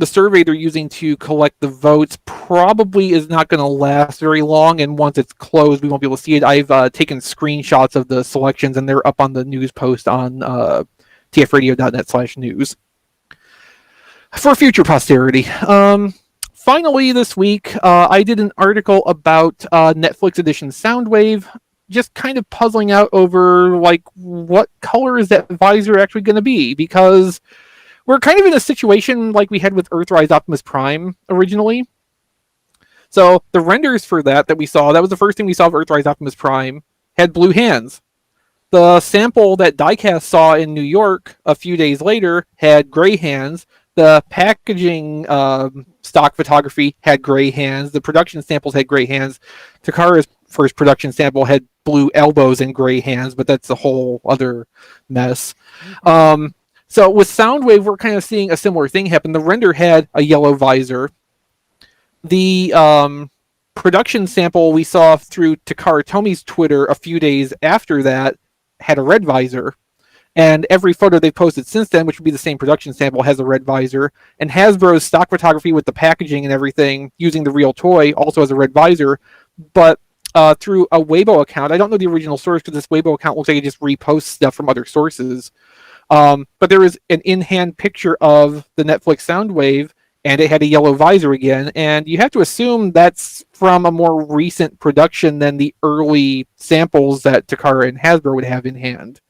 survey they're using to collect the votes probably is not going to last very long, and once it's closed, we won't be able to see it. I've taken screenshots of the selections, and they're up on the news post on tfradio.net/news for future posterity. Finally, this week, I did an article about Netflix edition Soundwave, just kind of puzzling out over like what color is that visor actually going to be, because we're kind of in a situation like we had with Earthrise Optimus Prime originally. So the renders for that we saw, that was the first thing we saw of Earthrise Optimus Prime, had blue hands. The sample that Diecast saw in New York a few days later had gray hands. The packaging stock photography had gray hands. The production samples had gray hands. Takara's first production sample had blue elbows and gray hands, but that's a whole other mess. So with Soundwave, we're kind of seeing a similar thing happen. The render had a yellow visor. The production sample we saw through Takara Tomi's Twitter a few days after that had a red visor. And every photo they've posted since then, which would be the same production sample, has a red visor. And Hasbro's stock photography with the packaging and everything using the real toy also has a red visor. But through a Weibo account, I don't know the original source because this Weibo account looks like it just reposts stuff from other sources. But there is an in-hand picture of the Netflix Soundwave, and it had a yellow visor again. And you have to assume that's from a more recent production than the early samples that Takara and Hasbro would have in hand.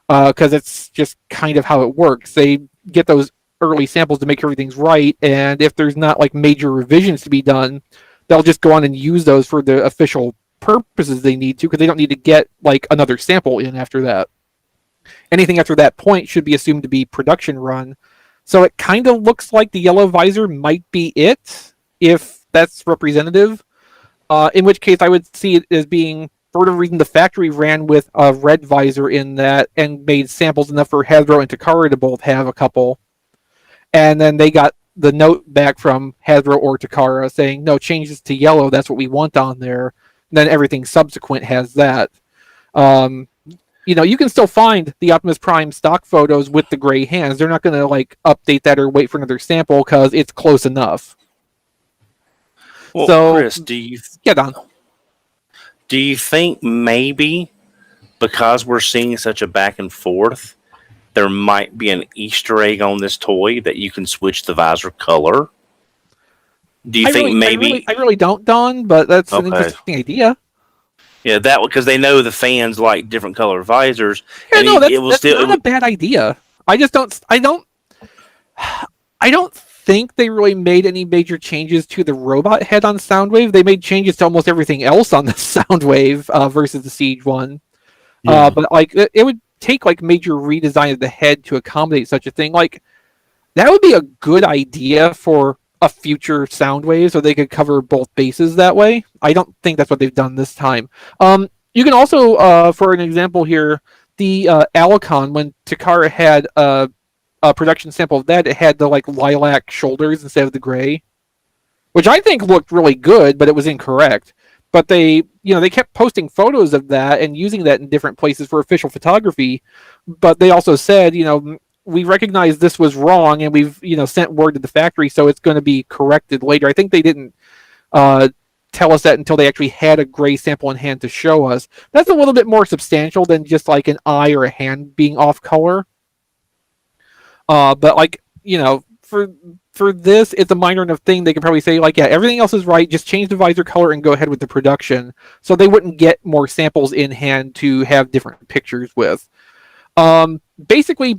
Because it's just kind of how it works. They get those early samples to make sure everything's right, and if there's not like major revisions to be done, they'll just go on and use those for the official purposes they need to, because they don't need to get like another sample in after that. Anything after that point should be assumed to be production run. So it kind of looks like the yellow visor might be it, if that's representative. In which case I would see it as being, for whatever reason, the factory ran with a red visor in that and made samples enough for Hasbro and Takara to both have a couple. And then they got the note back from Hasbro or Takara saying, no, change this to yellow. That's what we want on there. And then everything subsequent has that. You can still find the Optimus Prime stock photos with the gray hands. They're not going to like update that or wait for another sample because it's close enough. Well, so, Chris, do you think maybe because we're seeing such a back and forth, there might be an Easter egg on this toy that you can switch the visor color? Do you think maybe? I really don't, Don, but that's an interesting idea. Yeah, that because they know the fans like different color visors. Yeah, no, that's not a bad idea. I just don't. I don't think they really made any major changes to the robot head on Soundwave. They made changes to almost everything else on the Soundwave versus the Siege one. Yeah. But like it would take like major redesign of the head to accommodate such a thing. Like that would be a good idea for a future Soundwave, so they could cover both bases that way. I don't think that's what they've done this time. You can also, for an example here, the Alicon, when Takara had a production sample of that, it had the like lilac shoulders instead of the gray, which I think looked really good, but it was incorrect. But they kept posting photos of that and using that in different places for official photography. But they also said, we recognize this was wrong, and we've sent word to the factory, so it's going to be corrected later. I think they didn't tell us that until they actually had a gray sample in hand to show us. That's a little bit more substantial than just like an eye or a hand being off color. But like, for this, it's a minor enough thing. They could probably say like, yeah, everything else is right. Just change the visor color and go ahead with the production. So they wouldn't get more samples in hand to have different pictures with. Basically,